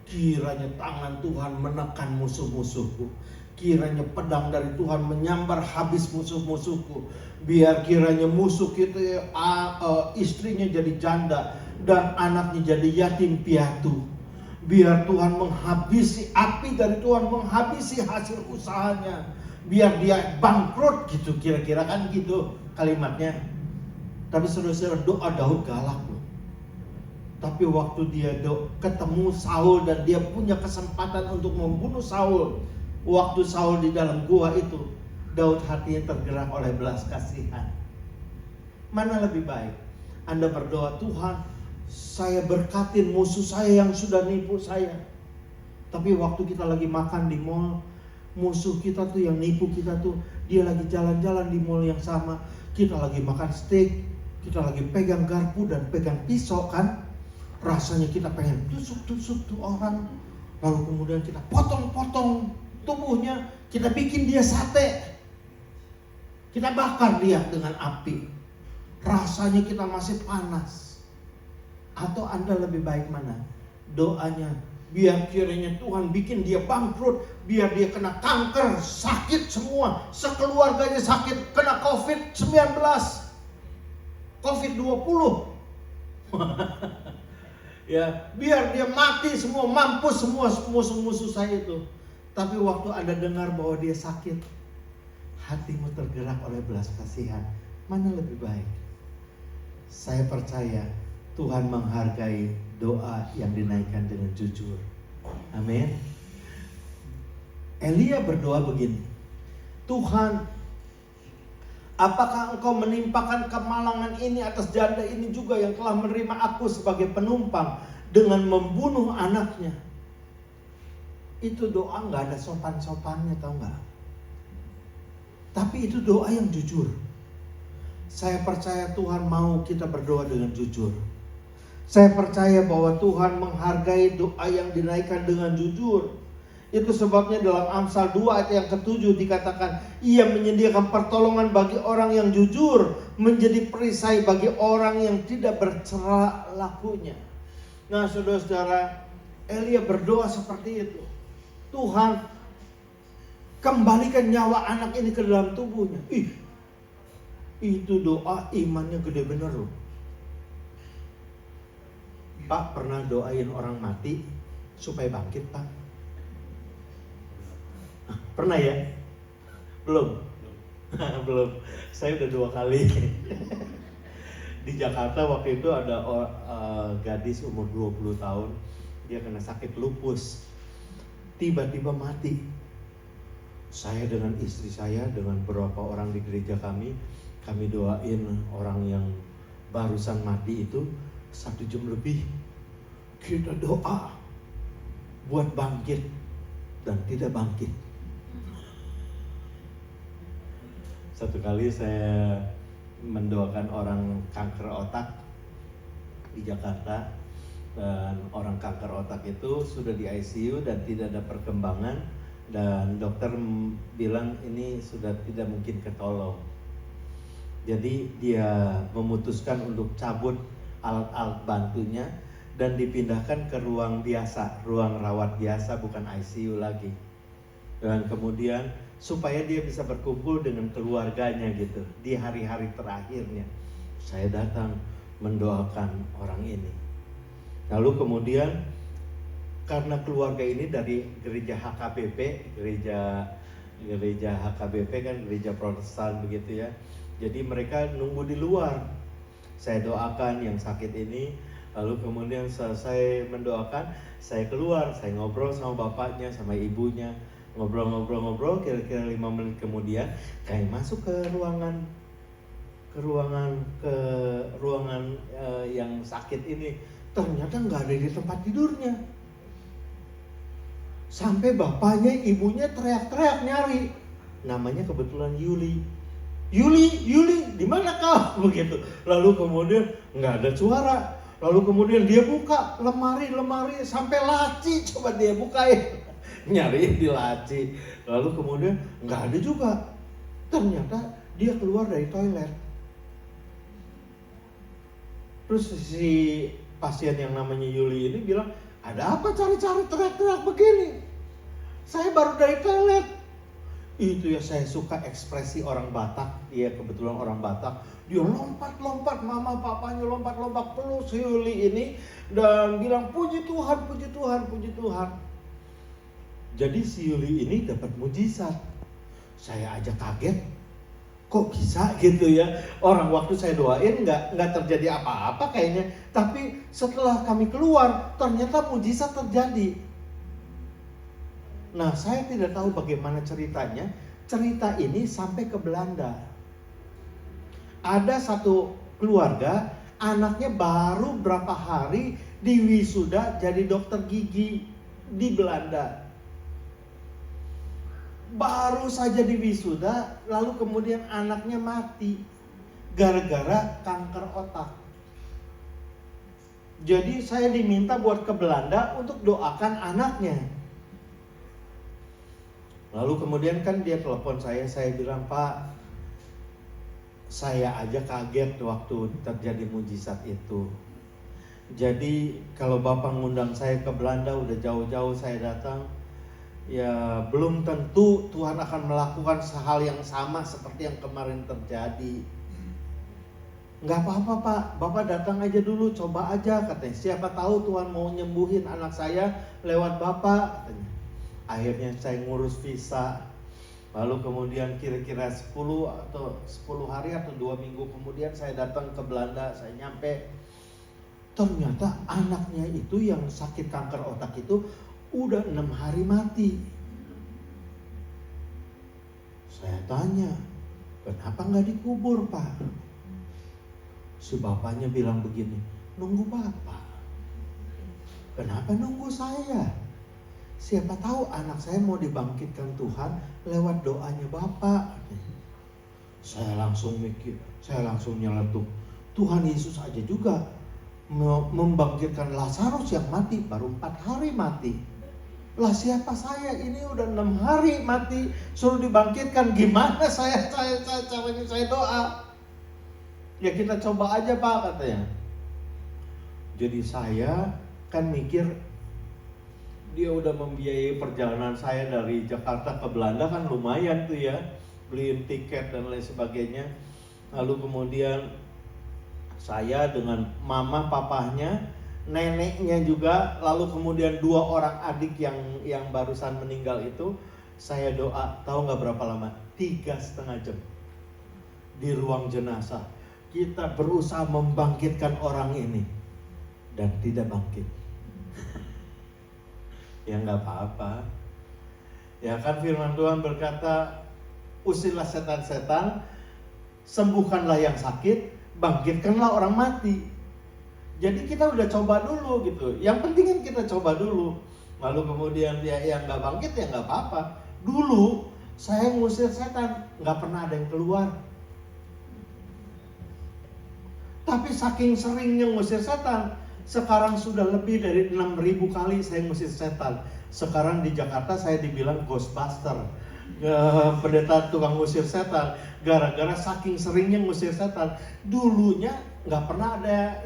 Speaker 1: Kiranya tangan Tuhan menekan musuh-musuhku. Kiranya pedang dari Tuhan menyambar habis musuh-musuhku. Biar kiranya musuh kita istrinya jadi janda dan anaknya jadi yatim piatu. Biar Tuhan menghabisi, api dari Tuhan menghabisi hasil usahanya. Biar dia bangkrut gitu, kira-kira kan gitu kalimatnya. Tapi saudara-saudara, doa Daud galak loh. Tapi waktu dia ketemu Saul dan dia punya kesempatan untuk membunuh Saul, waktu Saul di dalam gua itu, Daud hatinya tergerak oleh belas kasihan. Mana lebih baik? Anda berdoa, Tuhan, saya berkatin musuh saya yang sudah nipu saya. Tapi waktu kita lagi makan di mall, musuh kita tuh yang nipu kita tuh, dia lagi jalan-jalan di mall yang sama. Kita lagi makan steak, kita lagi pegang garpu dan pegang pisau kan. Rasanya kita pengen tusuk-tusuk tuh orang. Lalu kemudian kita potong-potong tubuhnya, kita bikin dia sate. Kita bakar dia dengan api. Rasanya kita masih panas. Atau Anda lebih baik mana? Doanya, biar kiranya Tuhan bikin dia bangkrut, biar dia kena kanker, sakit semua, sekeluarganya sakit, kena COVID-19, COVID-20. Ya, biar dia mati semua, mampus semua musuh-musuh saya itu. Tapi waktu Anda dengar bahwa dia sakit, hatimu tergerak oleh belas kasihan. Mana lebih baik? Saya percaya Tuhan menghargai doa yang dinaikkan dengan jujur. Amin. Elia berdoa begini, Tuhan, apakah engkau menimpakan kemalangan ini atas janda ini juga yang telah menerima aku sebagai penumpang dengan membunuh anaknya? Itu doa gak ada sopan-sopannya, tahu gak? Tapi itu doa yang jujur. Saya percaya Tuhan mau kita berdoa dengan jujur. Saya percaya bahwa Tuhan menghargai doa yang dinaikkan dengan jujur. Itu sebabnya dalam Amsal 2 ayat yang ke-7 dikatakan, Ia menyediakan pertolongan bagi orang yang jujur, menjadi perisai bagi orang yang tidak bercela lakunya. Nah saudara-saudara, Elia berdoa seperti itu. Tuhan, kembalikan nyawa anak ini ke dalam tubuhnya. Itu doa imannya gede bener loh. Pak pernah doain orang mati supaya bangkit, Pak? Pernah ya? Belum? Belum. Saya udah 2 kali. Di Jakarta waktu itu ada gadis umur 20 tahun. Dia kena sakit lupus. Tiba-tiba mati. Saya dengan istri saya, dengan beberapa orang di gereja kami doain orang yang barusan mati itu 1 jam lebih. Kita doa buat bangkit dan tidak bangkit. Satu kali saya mendoakan orang kanker otak di Jakarta, dan orang kanker otak itu sudah di ICU dan tidak ada perkembangan, dan dokter bilang ini sudah tidak mungkin ketolong. Jadi dia memutuskan untuk cabut alat-alat bantunya dan dipindahkan ke ruang biasa, ruang rawat biasa, bukan ICU lagi. Dan kemudian supaya dia bisa berkumpul dengan keluarganya gitu di hari-hari terakhirnya. Saya datang mendoakan orang ini. Lalu kemudian karena keluarga ini dari gereja HKBP, gereja HKBP kan gereja Protestan begitu ya. Jadi mereka nunggu di luar. Saya doakan yang sakit ini, lalu kemudian selesai mendoakan, saya keluar, saya ngobrol sama bapaknya, sama ibunya. Ngobrol, kira-kira 5 menit kemudian kayak masuk ke ruangan yang sakit ini. Ternyata nggak ada di tempat tidurnya. Sampai bapaknya, ibunya teriak-teriak nyari. Namanya kebetulan Yuli, di mana kau? Begitu. Lalu kemudian nggak ada suara. Lalu kemudian dia buka lemari sampai laci, coba dia bukain. Nyariin di laci. Lalu kemudian nggak ada juga. Ternyata dia keluar dari toilet. Terus si pasien yang namanya Yuli ini bilang, ada apa cari-cari teriak-teriak begini? Saya baru dari toilet. Itu ya, saya suka ekspresi orang Batak. Dia kebetulan orang Batak. Dia lompat-lompat, mama papanya lompat-lompat peluk si Yuli ini dan bilang puji Tuhan, puji Tuhan, puji Tuhan. Jadi si Yuli ini dapat mujizat. Saya aja kaget, kok bisa gitu ya. Orang waktu saya doain nggak terjadi apa-apa kayaknya. Tapi setelah kami keluar, ternyata mujizat terjadi. Nah, saya tidak tahu bagaimana ceritanya. Cerita ini sampai ke Belanda. Ada satu keluarga, anaknya baru berapa hari diwisuda jadi dokter gigi di Belanda. Baru saja diwisuda, lalu kemudian anaknya mati gara-gara kanker otak. Jadi saya diminta buat ke Belanda untuk doakan anaknya. Lalu kemudian kan dia telepon saya bilang, Pak, saya aja kaget waktu terjadi mujizat itu. Jadi kalau Bapak ngundang saya ke Belanda, udah jauh-jauh saya datang, ya belum tentu Tuhan akan melakukan hal yang sama seperti yang kemarin terjadi. Nggak apa-apa Pak, Bapak datang aja dulu, coba aja katanya. Siapa tahu Tuhan mau nyembuhin anak saya lewat Bapak katanya. Akhirnya saya ngurus visa. Lalu kemudian kira-kira 10 hari atau 2 minggu kemudian saya datang ke Belanda. Saya nyampe, ternyata anaknya itu yang sakit kanker otak itu udah 6 hari mati. Saya tanya, kenapa nggak dikubur Pak? Si bapaknya bilang begini, nunggu Bapak. Kenapa nunggu saya? Siapa tahu anak saya mau dibangkitkan Tuhan lewat doanya Bapak. Saya langsung mikir, saya langsung nyeletuk. Tuhan Yesus aja juga membangkitkan Lazarus yang mati baru 4 hari mati. Lah siapa saya, ini udah 6 hari mati, suruh dibangkitkan, gimana saya caranya saya doa? Ya kita coba aja Pak katanya. Jadi saya kan mikir, dia udah membiayai perjalanan saya dari Jakarta ke Belanda kan lumayan tuh ya, beliin tiket dan lain sebagainya. Lalu kemudian saya dengan mama papahnya, neneknya juga, lalu kemudian 2 orang adik yang barusan meninggal itu, saya doa, tahu nggak berapa lama? 3,5 jam di ruang jenazah. Kita berusaha membangkitkan orang ini dan tidak bangkit. Ya nggak apa-apa. Ya kan firman Tuhan berkata, usirlah setan-setan, sembuhkanlah yang sakit, bangkitkanlah orang mati. Jadi kita udah coba dulu gitu. Yang penting kan kita coba dulu. Lalu kemudian dia yang nggak bangkit ya nggak apa-apa. Dulu saya ngusir setan, nggak pernah ada yang keluar. Tapi saking seringnya ngusir setan, sekarang sudah lebih dari 6.000 kali saya ngusir setan. Sekarang di Jakarta saya dibilang Ghostbuster, pendeta tukang ngusir setan, gara-gara saking seringnya ngusir setan. Dulunya nggak pernah ada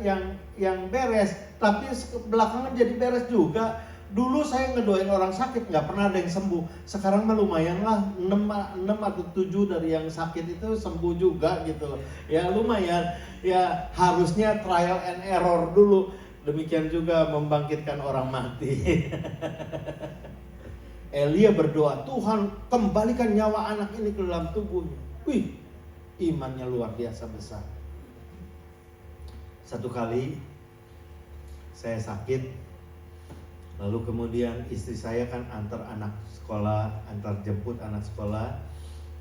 Speaker 1: yang beres, tapi belakangan jadi beres juga. Dulu saya ngedoain orang sakit, nggak pernah ada yang sembuh. Sekarang mah lumayan lah, 6 atau 7 dari yang sakit itu sembuh juga gitu. Ya lumayan, ya harusnya trial and error dulu. Demikian juga membangkitkan orang mati. Elia berdoa, Tuhan kembalikan nyawa anak ini ke dalam tubuhnya. Wih, imannya luar biasa besar. Satu kali saya sakit, lalu kemudian istri saya kan antar anak sekolah, antar jemput anak sekolah.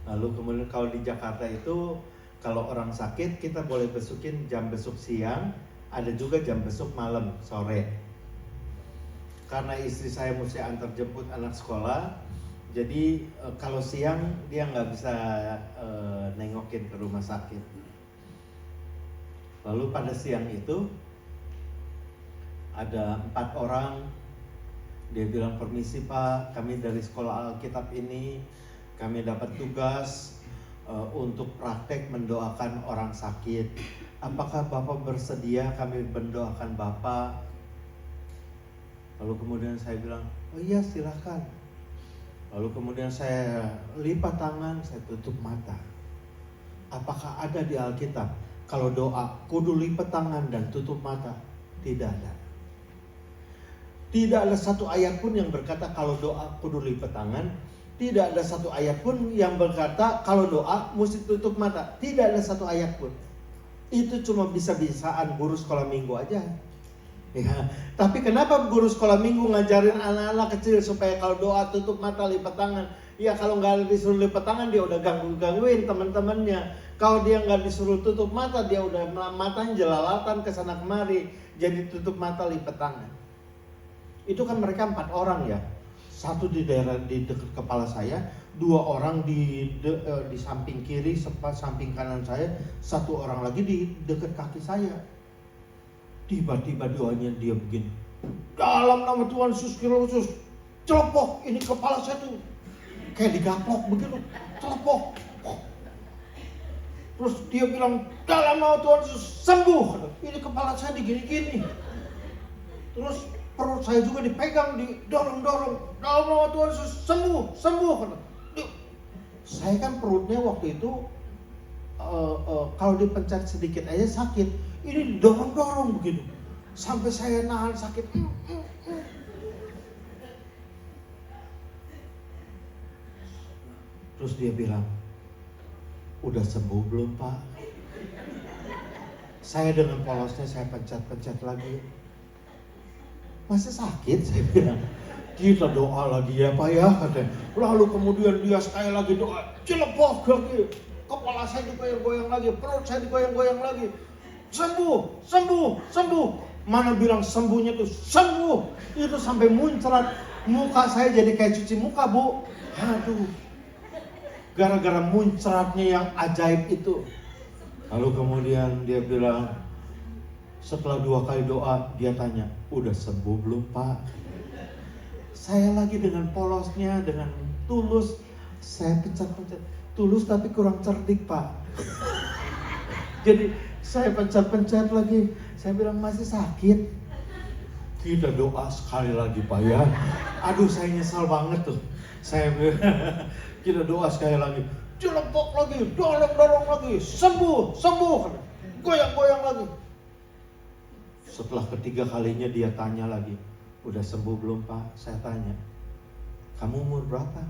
Speaker 1: Lalu kemudian kalau di Jakarta itu, kalau orang sakit kita boleh besukin jam besuk siang, ada juga jam besuk malam, sore. Karena istri saya mesti antar jemput anak sekolah, jadi kalau siang dia nggak bisa nengokin ke rumah sakit. Lalu pada siang itu ada 4 orang. Dia bilang, permisi Pak, kami dari sekolah Alkitab ini, kami dapat tugas untuk praktek mendoakan orang sakit. apakah Bapak bersedia kami mendoakan Bapak? Lalu kemudian saya bilang, oh iya silahkan. Lalu kemudian saya lipat tangan, saya tutup mata. Apakah ada di Alkitab kalau doa kudu lipat tangan dan tutup mata? Tidak ada. Tidak ada satu ayat pun yang berkata kalau doa kudu lipat tangan. Tidak ada satu ayat pun yang berkata kalau doa mesti tutup mata. Tidak ada satu ayat pun. Itu cuma bisa-bisaan guru sekolah minggu aja. Ya, tapi kenapa guru sekolah minggu ngajarin anak-anak kecil supaya kalau doa tutup mata lipat tangan? Ya kalau nggak disuruh lipat tangan dia udah gangguin teman-temannya. Kalau dia nggak disuruh tutup mata dia udah matanya jelalatan ke sana kemari. Jadi tutup mata lipat tangan. Itu kan mereka 4 orang ya. Satu di daerah di dekat kepala saya, 2 orang di samping kiri, samping kanan saya, 1 orang lagi di dekat kaki saya. Tiba-tiba doanya dia begini, dalam nama Tuhan Yesus Kristus, celepok, ini kepala saya tuh kayak digaplok begitu, celepok. Terus dia bilang, dalam nama Tuhan Yesus sembuh, ini kepala saya digini-gini. Terus perut saya juga dipegang, didorong-dorong, dalam nama Tuhan Yesus sembuh. Saya kan perutnya waktu itu kalau dipencet sedikit aja sakit. Ini dorong-dorong begitu. Sampai saya nahan sakit. Terus dia bilang, udah sembuh belum Pak? Saya dengan polosnya saya pencet-pencet lagi. Masih sakit? Saya bilang. Kita doa lagi ya Pak ya, katanya. Lalu kemudian dia sekali lagi doa, celepok lagi. Kepala saya digoyang-goyang lagi, perut saya digoyang-goyang lagi. Sembuh. Mana bilang sembuhnya tuh sembuh. Itu sampai muncrat. Muka saya jadi kayak cuci muka Bu. Aduh. Gara-gara muncratnya yang ajaib itu. Lalu kemudian dia bilang, setelah 2 kali doa, dia tanya, udah sembuh belum Pak? Saya lagi dengan polosnya, dengan tulus. Saya pencet-pencet. Tulus tapi kurang cerdik Pak. Jadi saya pencet-pencet lagi. Saya bilang masih sakit. Kita doa sekali lagi Pak ya. Aduh saya nyesal banget tuh. Saya kita doa sekali lagi. Celepok lagi, dorong-dorong lagi. Sembuh. Goyang-goyang lagi. Setelah ketiga kalinya dia tanya lagi. Udah sembuh belum Pak? Saya tanya. Kamu umur berapa?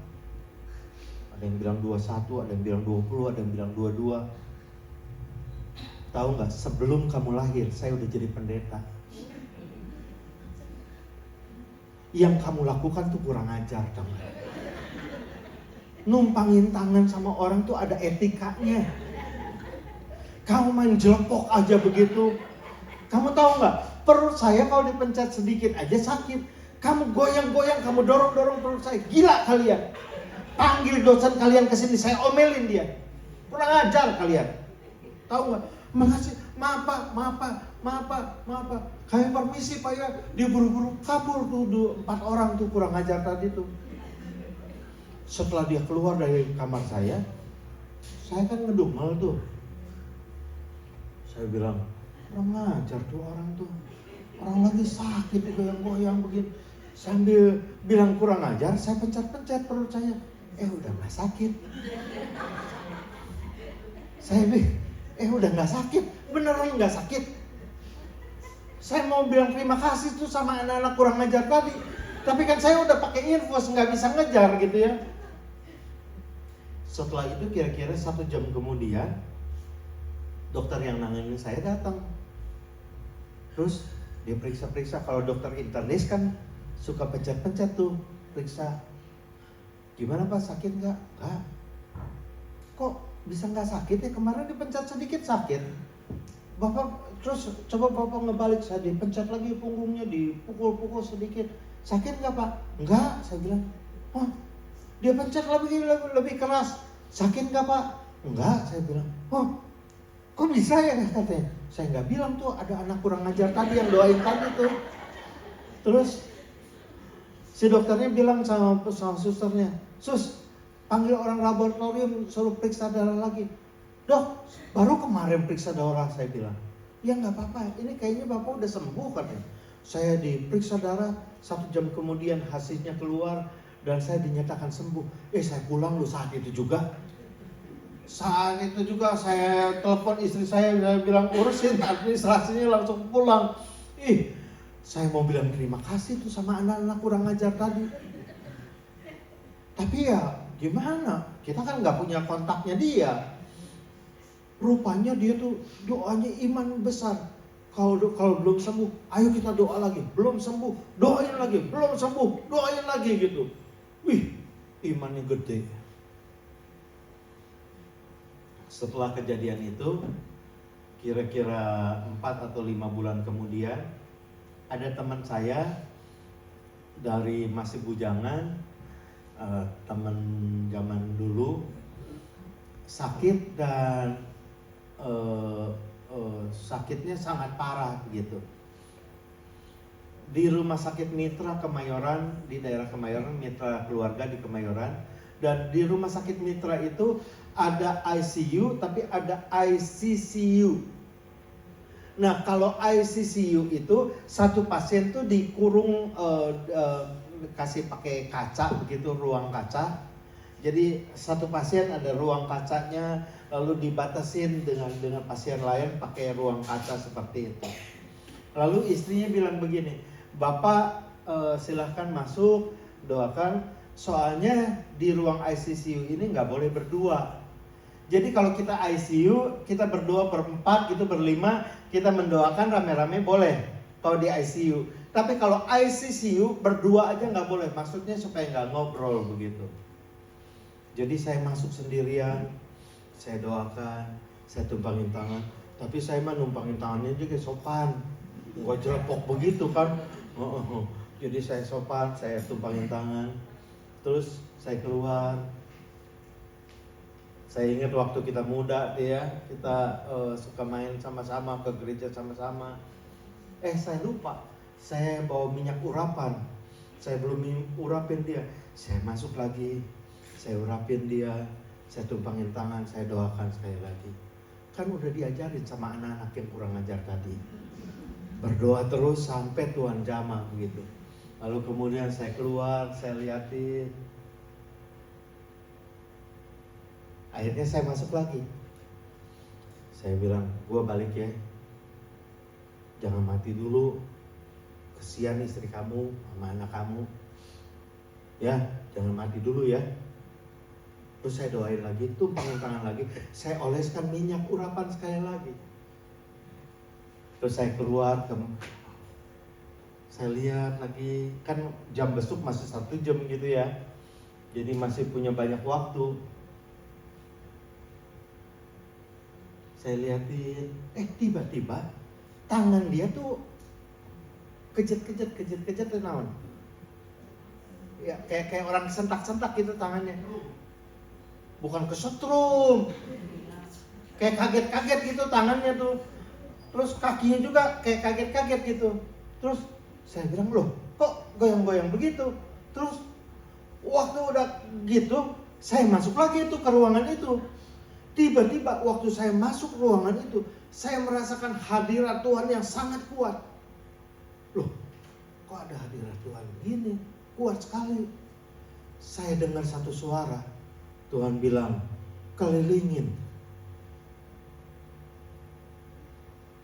Speaker 1: Ada yang bilang 21, ada yang bilang 20, ada yang bilang 22. Tahu nggak, sebelum kamu lahir saya udah jadi pendeta. Yang kamu lakukan tuh kurang ajar kamu. Numpangin tangan sama orang tuh ada etikanya. Kamu main jelepok aja begitu. Kamu tahu nggak, perut saya kalau dipencet sedikit aja sakit. Kamu goyang-goyang, kamu dorong-dorong perut saya. Gila kalian. Panggil dosen kalian ke sini, saya omelin dia. Kurang ajar kalian. Tahu nggak? Makasih, maaf Pak. Kami permisi Pak ya. Dia buru-buru kabur tuh 4 orang tuh kurang ajar tadi tuh. Setelah dia keluar dari kamar saya kan ngedumel tuh. Saya bilang, kurang ajar tuh orang tuh. Orang lagi sakit goyang-goyang begini. Sambil bilang kurang ajar, saya pencet-pencet perut saya. Udah gak sakit. Saya bilang, udah gak sakit. Beneran gak sakit. Saya mau bilang terima kasih tuh sama anak-anak kurang ajar tadi. Tapi kan saya udah pakai infus, gak bisa ngejar gitu ya. Setelah itu kira-kira 1 jam kemudian, dokter yang nanganin saya datang. Terus dia periksa-periksa. Kalau dokter internis kan suka pencet-pencet tuh, periksa. Gimana Pak, sakit nggak? Enggak. Kok bisa nggak sakit ya? Kemarin dipencet sedikit sakit. Bapak terus coba Bapak ngebalik, saya dipencet lagi punggungnya, dipukul-pukul sedikit. Sakit nggak Pak? Enggak, saya bilang. Oh, dia pencet lebih keras. Sakit nggak Pak? Enggak, saya bilang. Oh, kok bisa ya katanya? Saya nggak bilang tuh, ada anak kurang ajar tadi yang doain tadi tuh. Terus si dokternya bilang sama susternya, Sus, panggil orang laboratorium suruh periksa darah lagi. Dok, baru kemarin periksa darah, saya bilang. Ya nggak apa-apa, ini kayaknya Bapak udah sembuh katanya. Saya diperiksa darah, 1 jam kemudian hasilnya keluar dan saya dinyatakan sembuh. Saya pulang loh saat itu juga. Saat itu juga saya telepon istri saya bilang urusin administrasinya langsung pulang. Saya mau bilang terima kasih tuh sama anak-anak kurang ajar tadi. Tapi ya gimana? Kita kan nggak punya kontaknya dia. Rupanya dia tuh doanya iman besar. Kalau belum sembuh, ayo kita doa lagi. Belum sembuh, doain lagi. Belum sembuh, doain lagi gitu. Imannya gede. Setelah kejadian itu, kira-kira 4 atau 5 bulan kemudian, ada teman saya dari masih bujangan, teman zaman dulu, sakit dan sakitnya sangat parah gitu. Di rumah sakit Mitra Kemayoran, di daerah Kemayoran, Mitra Keluarga di Kemayoran. Dan di rumah sakit Mitra itu ada ICU tapi ada ICCU. Nah kalau ICCU itu satu pasien tuh dikurung, kasih pakai kaca begitu, ruang kaca. Jadi satu pasien ada ruang kacanya, lalu dibatasin dengan pasien lain pakai ruang kaca seperti itu. Lalu istrinya bilang begini, Bapak silahkan masuk, doakan. Soalnya di ruang ICCU ini nggak boleh berdua. Jadi kalau kita ICU, kita berdoa berempat gitu, berlima, kita mendoakan rame-rame boleh kalau di ICU. Tapi kalau ICCU berdua aja nggak boleh, maksudnya supaya nggak ngobrol begitu. Jadi saya masuk sendirian, saya doakan, saya tumpangin tangan. Tapi saya mah numpangin tangannya juga sopan, nggak jelepok begitu kan. Jadi saya sopan, saya tumpangin tangan. Terus saya keluar. Saya ingat waktu kita muda ya, kita suka main sama-sama ke gereja sama-sama. Saya lupa, saya bawa minyak urapan. Saya belum urapin dia. Saya masuk lagi, saya urapin dia, saya tumpangin tangan, saya doakan sekali lagi. Kan udah diajarin sama anak-anak yang kurang ajar tadi. Berdoa terus sampai Tuhan jamah begitu. Lalu kemudian saya keluar, saya liatin. Akhirnya saya masuk lagi. Saya bilang, gua balik ya. Jangan mati dulu. Kesian istri kamu sama anak kamu. Ya, jangan mati dulu ya. Terus saya doain lagi, tumpangin tangan lagi. Saya oleskan minyak urapan sekali lagi. Terus saya keluar saya lihat lagi, kan jam besuk masih 1 jam gitu ya. Jadi masih punya banyak waktu. Saya liatin, tiba-tiba tangan dia tuh kejet naon. Ya kayak orang sentak-sentak gitu tangannya. Bukan kesetrum. Kayak kaget-kaget gitu tangannya tuh. Terus kakinya juga kayak kaget-kaget gitu. Terus saya bilang, loh kok goyang-goyang begitu? Terus waktu udah gitu, saya masuk lagi itu ke ruangan itu. Tiba-tiba waktu saya masuk ruangan itu, saya merasakan hadirat Tuhan yang sangat kuat. Loh, kok ada hadirat Tuhan begini? Kuat sekali. Saya dengar satu suara. Tuhan bilang, kelilingin.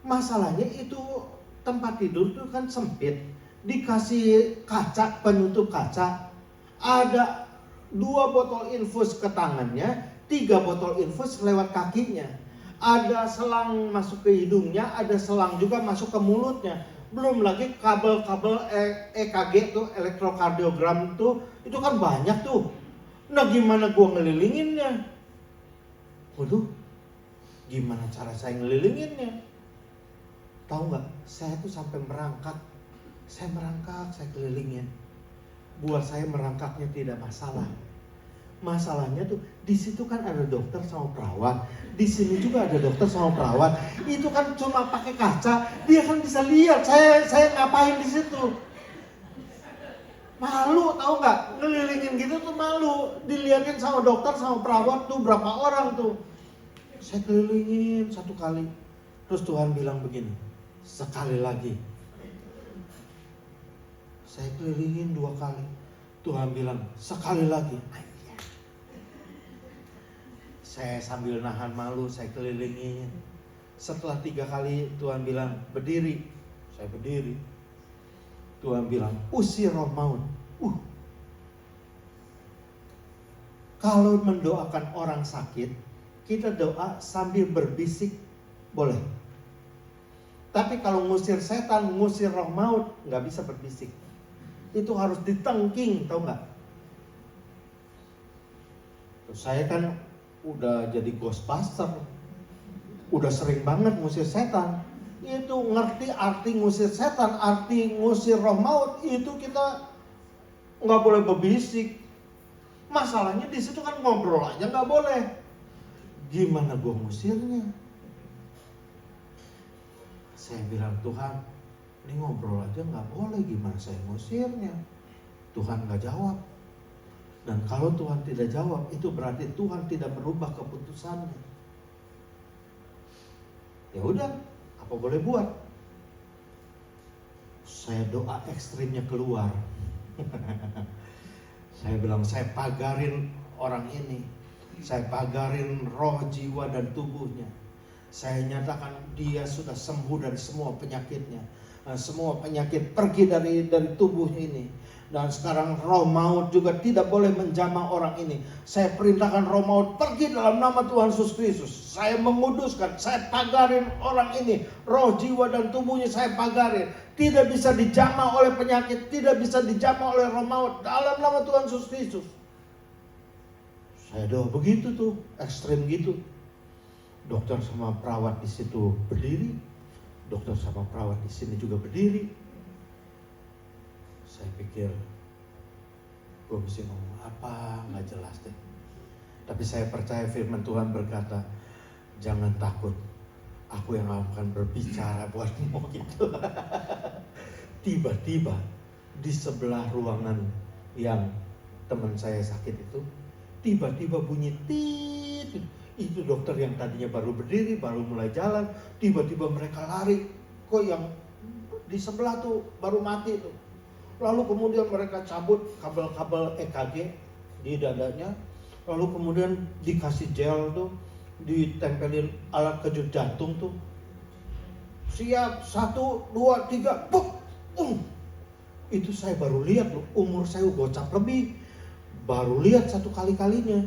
Speaker 1: Masalahnya itu tempat tidur itu kan sempit. Dikasih kaca, penutup kaca. Ada 2 botol infus ke tangannya, 3 botol infus lewat kakinya. Ada selang masuk ke hidungnya, ada selang juga masuk ke mulutnya. Belum lagi kabel-kabel EKG tuh, elektrokardiogram tuh, itu kan banyak tuh. Nah gimana gua ngelilinginnya? Waduh, gimana cara saya ngelilinginnya? Tahu nggak? Saya tuh sampai merangkak. Saya kelilingin. Buat saya merangkaknya tidak masalah. Masalahnya tuh di situ kan ada dokter sama perawat. Di sini juga ada dokter sama perawat. Itu kan cuma pakai kaca, dia kan bisa lihat saya ngapain di situ. Malu tahu nggak? Ngelilingin gitu tuh malu. Dilihatin sama dokter sama perawat tuh berapa orang tuh. Saya kelilingin 1 kali. Terus Tuhan bilang begini, sekali lagi. Saya kelilingin 2 kali. Tuhan bilang, sekali lagi. Saya sambil nahan malu, saya kelilingin. Setelah 3 kali Tuhan bilang, berdiri. Saya berdiri. Tuhan bilang, usir roh maut. Kalau mendoakan orang sakit, kita doa sambil berbisik, boleh. Tapi kalau ngusir setan, ngusir roh maut, nggak bisa berbisik. Itu harus ditengking, tahu nggak? Saya kan udah jadi ghostbuster, udah sering banget ngusir setan. Itu ngerti arti ngusir setan, arti ngusir roh maut, itu kita nggak boleh berbisik. Masalahnya di situ kan ngobrol aja nggak boleh. Gimana gue ngusirnya? Saya bilang, Tuhan, ini ngobrol aja nggak boleh, gimana saya ngusirnya? Tuhan nggak jawab. Dan kalau Tuhan tidak jawab, itu berarti Tuhan tidak merubah keputusannya. Ya udah, apa boleh buat? Saya doa ekstrimnya keluar. Saya bilang, saya pagarin orang ini. Saya pagarin roh, jiwa, dan tubuhnya. Saya nyatakan dia sudah sembuh dari semua penyakitnya. Semua penyakit pergi dari tubuhnya ini. Dan sekarang roh maut juga tidak boleh menjamah orang ini. Saya perintahkan roh maut pergi dalam nama Tuhan Yesus Kristus. Saya menguduskan, saya pagarin orang ini. Roh, jiwa, dan tubuhnya saya pagarin. Tidak bisa dijamah oleh penyakit, tidak bisa dijamah oleh roh maut dalam nama Tuhan Yesus Kristus. Saya doa begitu tuh, ekstrim gitu. Dokter sama perawat di situ berdiri, dokter sama perawat di sini juga berdiri. Saya pikir, gue mesti ngomong apa, nggak jelas deh. Tapi saya percaya firman Tuhan berkata, jangan takut, aku yang akan berbicara buatmu gitu. Tiba-tiba di sebelah ruangan yang teman saya sakit itu, tiba-tiba bunyi tit. Itu dokter yang tadinya baru berdiri, baru mulai jalan, tiba-tiba mereka lari. Kok yang di sebelah tuh baru mati tuh. Lalu kemudian mereka cabut kabel-kabel EKG di dadanya. Lalu kemudian dikasih gel tuh, ditempelin alat kejut jantung tuh. Siap, 1, 2, 3, puk. Itu saya baru lihat loh, umur saya gocap lebih. Baru lihat 1 kali-kalinya.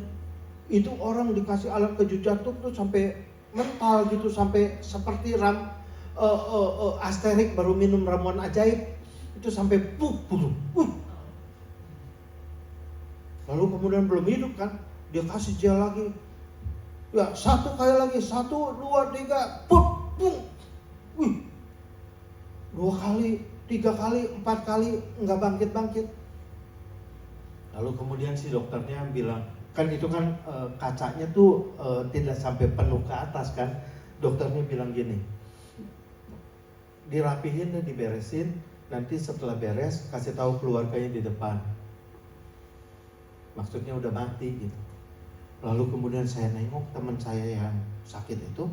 Speaker 1: Itu orang dikasih alat kejut jantung tuh sampai mental gitu, sampai seperti Asterix baru minum ramuan ajaib. Itu sampai Lalu kemudian belum hidup kan, dia kasih gel lagi. Ya, 1 kali lagi, 1, 2, 3, Wih, 2 kali, 3 kali, 4 kali nggak bangkit-bangkit. Lalu kemudian si dokternya bilang, kan itu kan kacanya tuh tidak sampai penuh ke atas kan. Dokternya bilang gini, dirapihin dan diberesin. Nanti setelah beres kasih tahu keluarganya di depan. Maksudnya udah mati gitu. Lalu kemudian saya nengok teman saya yang sakit itu,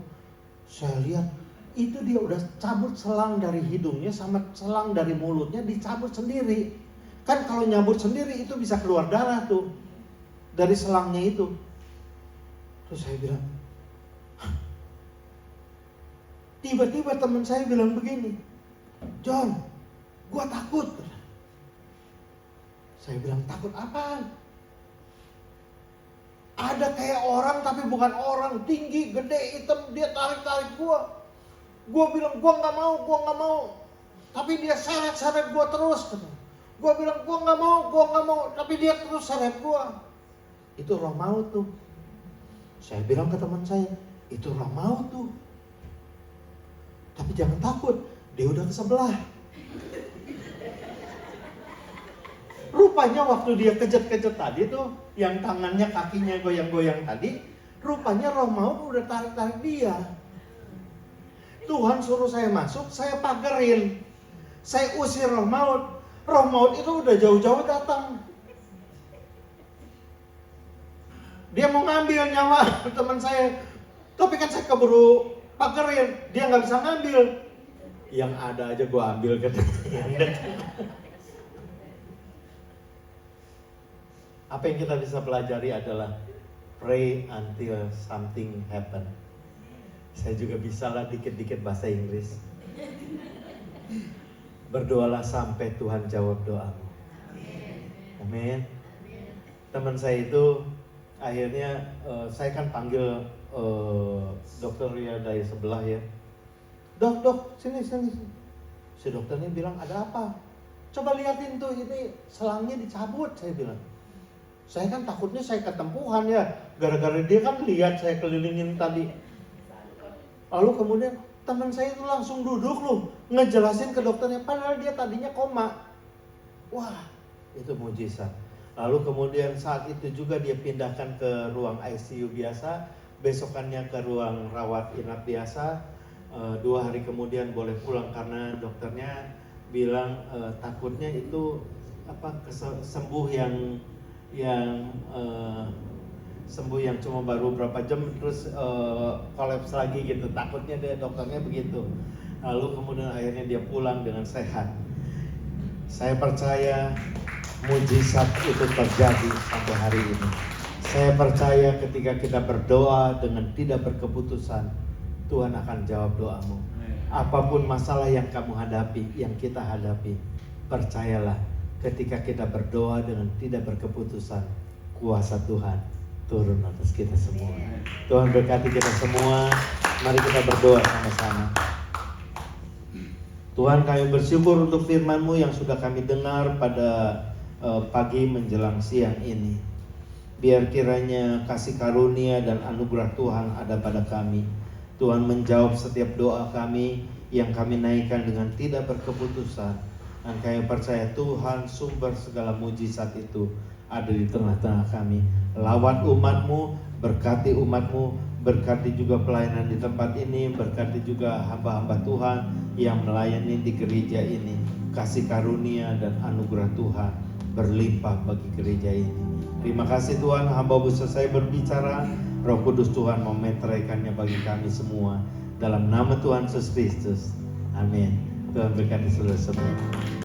Speaker 1: saya lihat itu dia udah cabut selang dari hidungnya sama selang dari mulutnya, dicabut sendiri. Kan kalau nyabut sendiri itu bisa keluar darah tuh dari selangnya itu. Terus saya bilang, tiba-tiba teman saya bilang begini, John, gua takut. Saya bilang, takut apaan? Ada kayak orang tapi bukan orang, tinggi, gede, hitam, dia tarik-tarik gua. Gua bilang, gua nggak mau. Tapi dia seret-seret gua terus. Gua bilang, gua nggak mau. Tapi dia terus seret gua. Itu roh maut tuh. Saya bilang ke teman saya, itu roh maut tuh. Tapi jangan takut, dia udah ke sebelah. Rupanya waktu dia kejut-kejut tadi tuh, yang tangannya kakinya goyang-goyang tadi, rupanya roh maut udah tarik-tarik dia. Tuhan suruh saya masuk, saya pagerin. Saya usir roh maut. Roh maut itu udah jauh-jauh datang. Dia mau ngambil nyawa teman saya. Tapi kan saya keburu pagerin, dia nggak bisa ngambil. Yang ada aja gue ambil kan. Apa yang kita bisa pelajari adalah pray until something happen. Saya juga bisa lah dikit-dikit bahasa Inggris. Berdoalah sampai Tuhan jawab doamu. Amin. Teman saya itu akhirnya saya kan panggil dokter ya dari sebelah ya. Dok, sini. Si dokternya bilang, ada apa? Coba liatin tuh, ini selangnya dicabut, saya bilang. Saya kan takutnya saya ketempuhan ya, gara-gara dia kan lihat saya kelilingin tadi. Lalu kemudian teman saya itu langsung duduk loh, ngejelasin ke dokternya, padahal dia tadinya koma. Wah, itu mujizat. Lalu kemudian saat itu juga dia pindahkan ke ruang ICU biasa, besokannya ke ruang rawat inap biasa. 2 hari kemudian boleh pulang karena dokternya bilang takutnya itu sembuh yang cuma baru berapa jam terus kolaps lagi gitu, takutnya dokternya begitu. Lalu kemudian akhirnya dia pulang dengan sehat. Saya percaya mujizat itu terjadi sampai hari ini. Saya percaya ketika kita berdoa dengan tidak berkeputusan, Tuhan akan jawab doamu. Apapun masalah yang kamu hadapi, yang kita hadapi, percayalah ketika kita berdoa dengan tidak berkeputusan, kuasa Tuhan turun atas kita semua. Tuhan berkati kita semua. Mari kita berdoa sama-sama. Tuhan, kami bersyukur untuk firman-Mu yang sudah kami dengar pada pagi menjelang siang ini. Biar kiranya kasih karunia dan anugerah Tuhan ada pada kami. Tuhan menjawab setiap doa kami yang kami naikkan dengan tidak berkeputusan. Dan kami percaya Tuhan sumber segala mujizat itu ada di tengah-tengah kami. Lawat umat-Mu, berkati umat-Mu, berkati juga pelayanan di tempat ini, berkati juga hamba-hamba Tuhan yang melayani di gereja ini. Kasih karunia dan anugerah Tuhan berlimpah bagi gereja ini. Terima kasih Tuhan, hamba-Mu selesai berbicara, Roh Kudus Tuhan memeteraikannya bagi kami semua. Dalam nama Tuhan Yesus Kristus. Amin. Tuhan berkati saudara semua.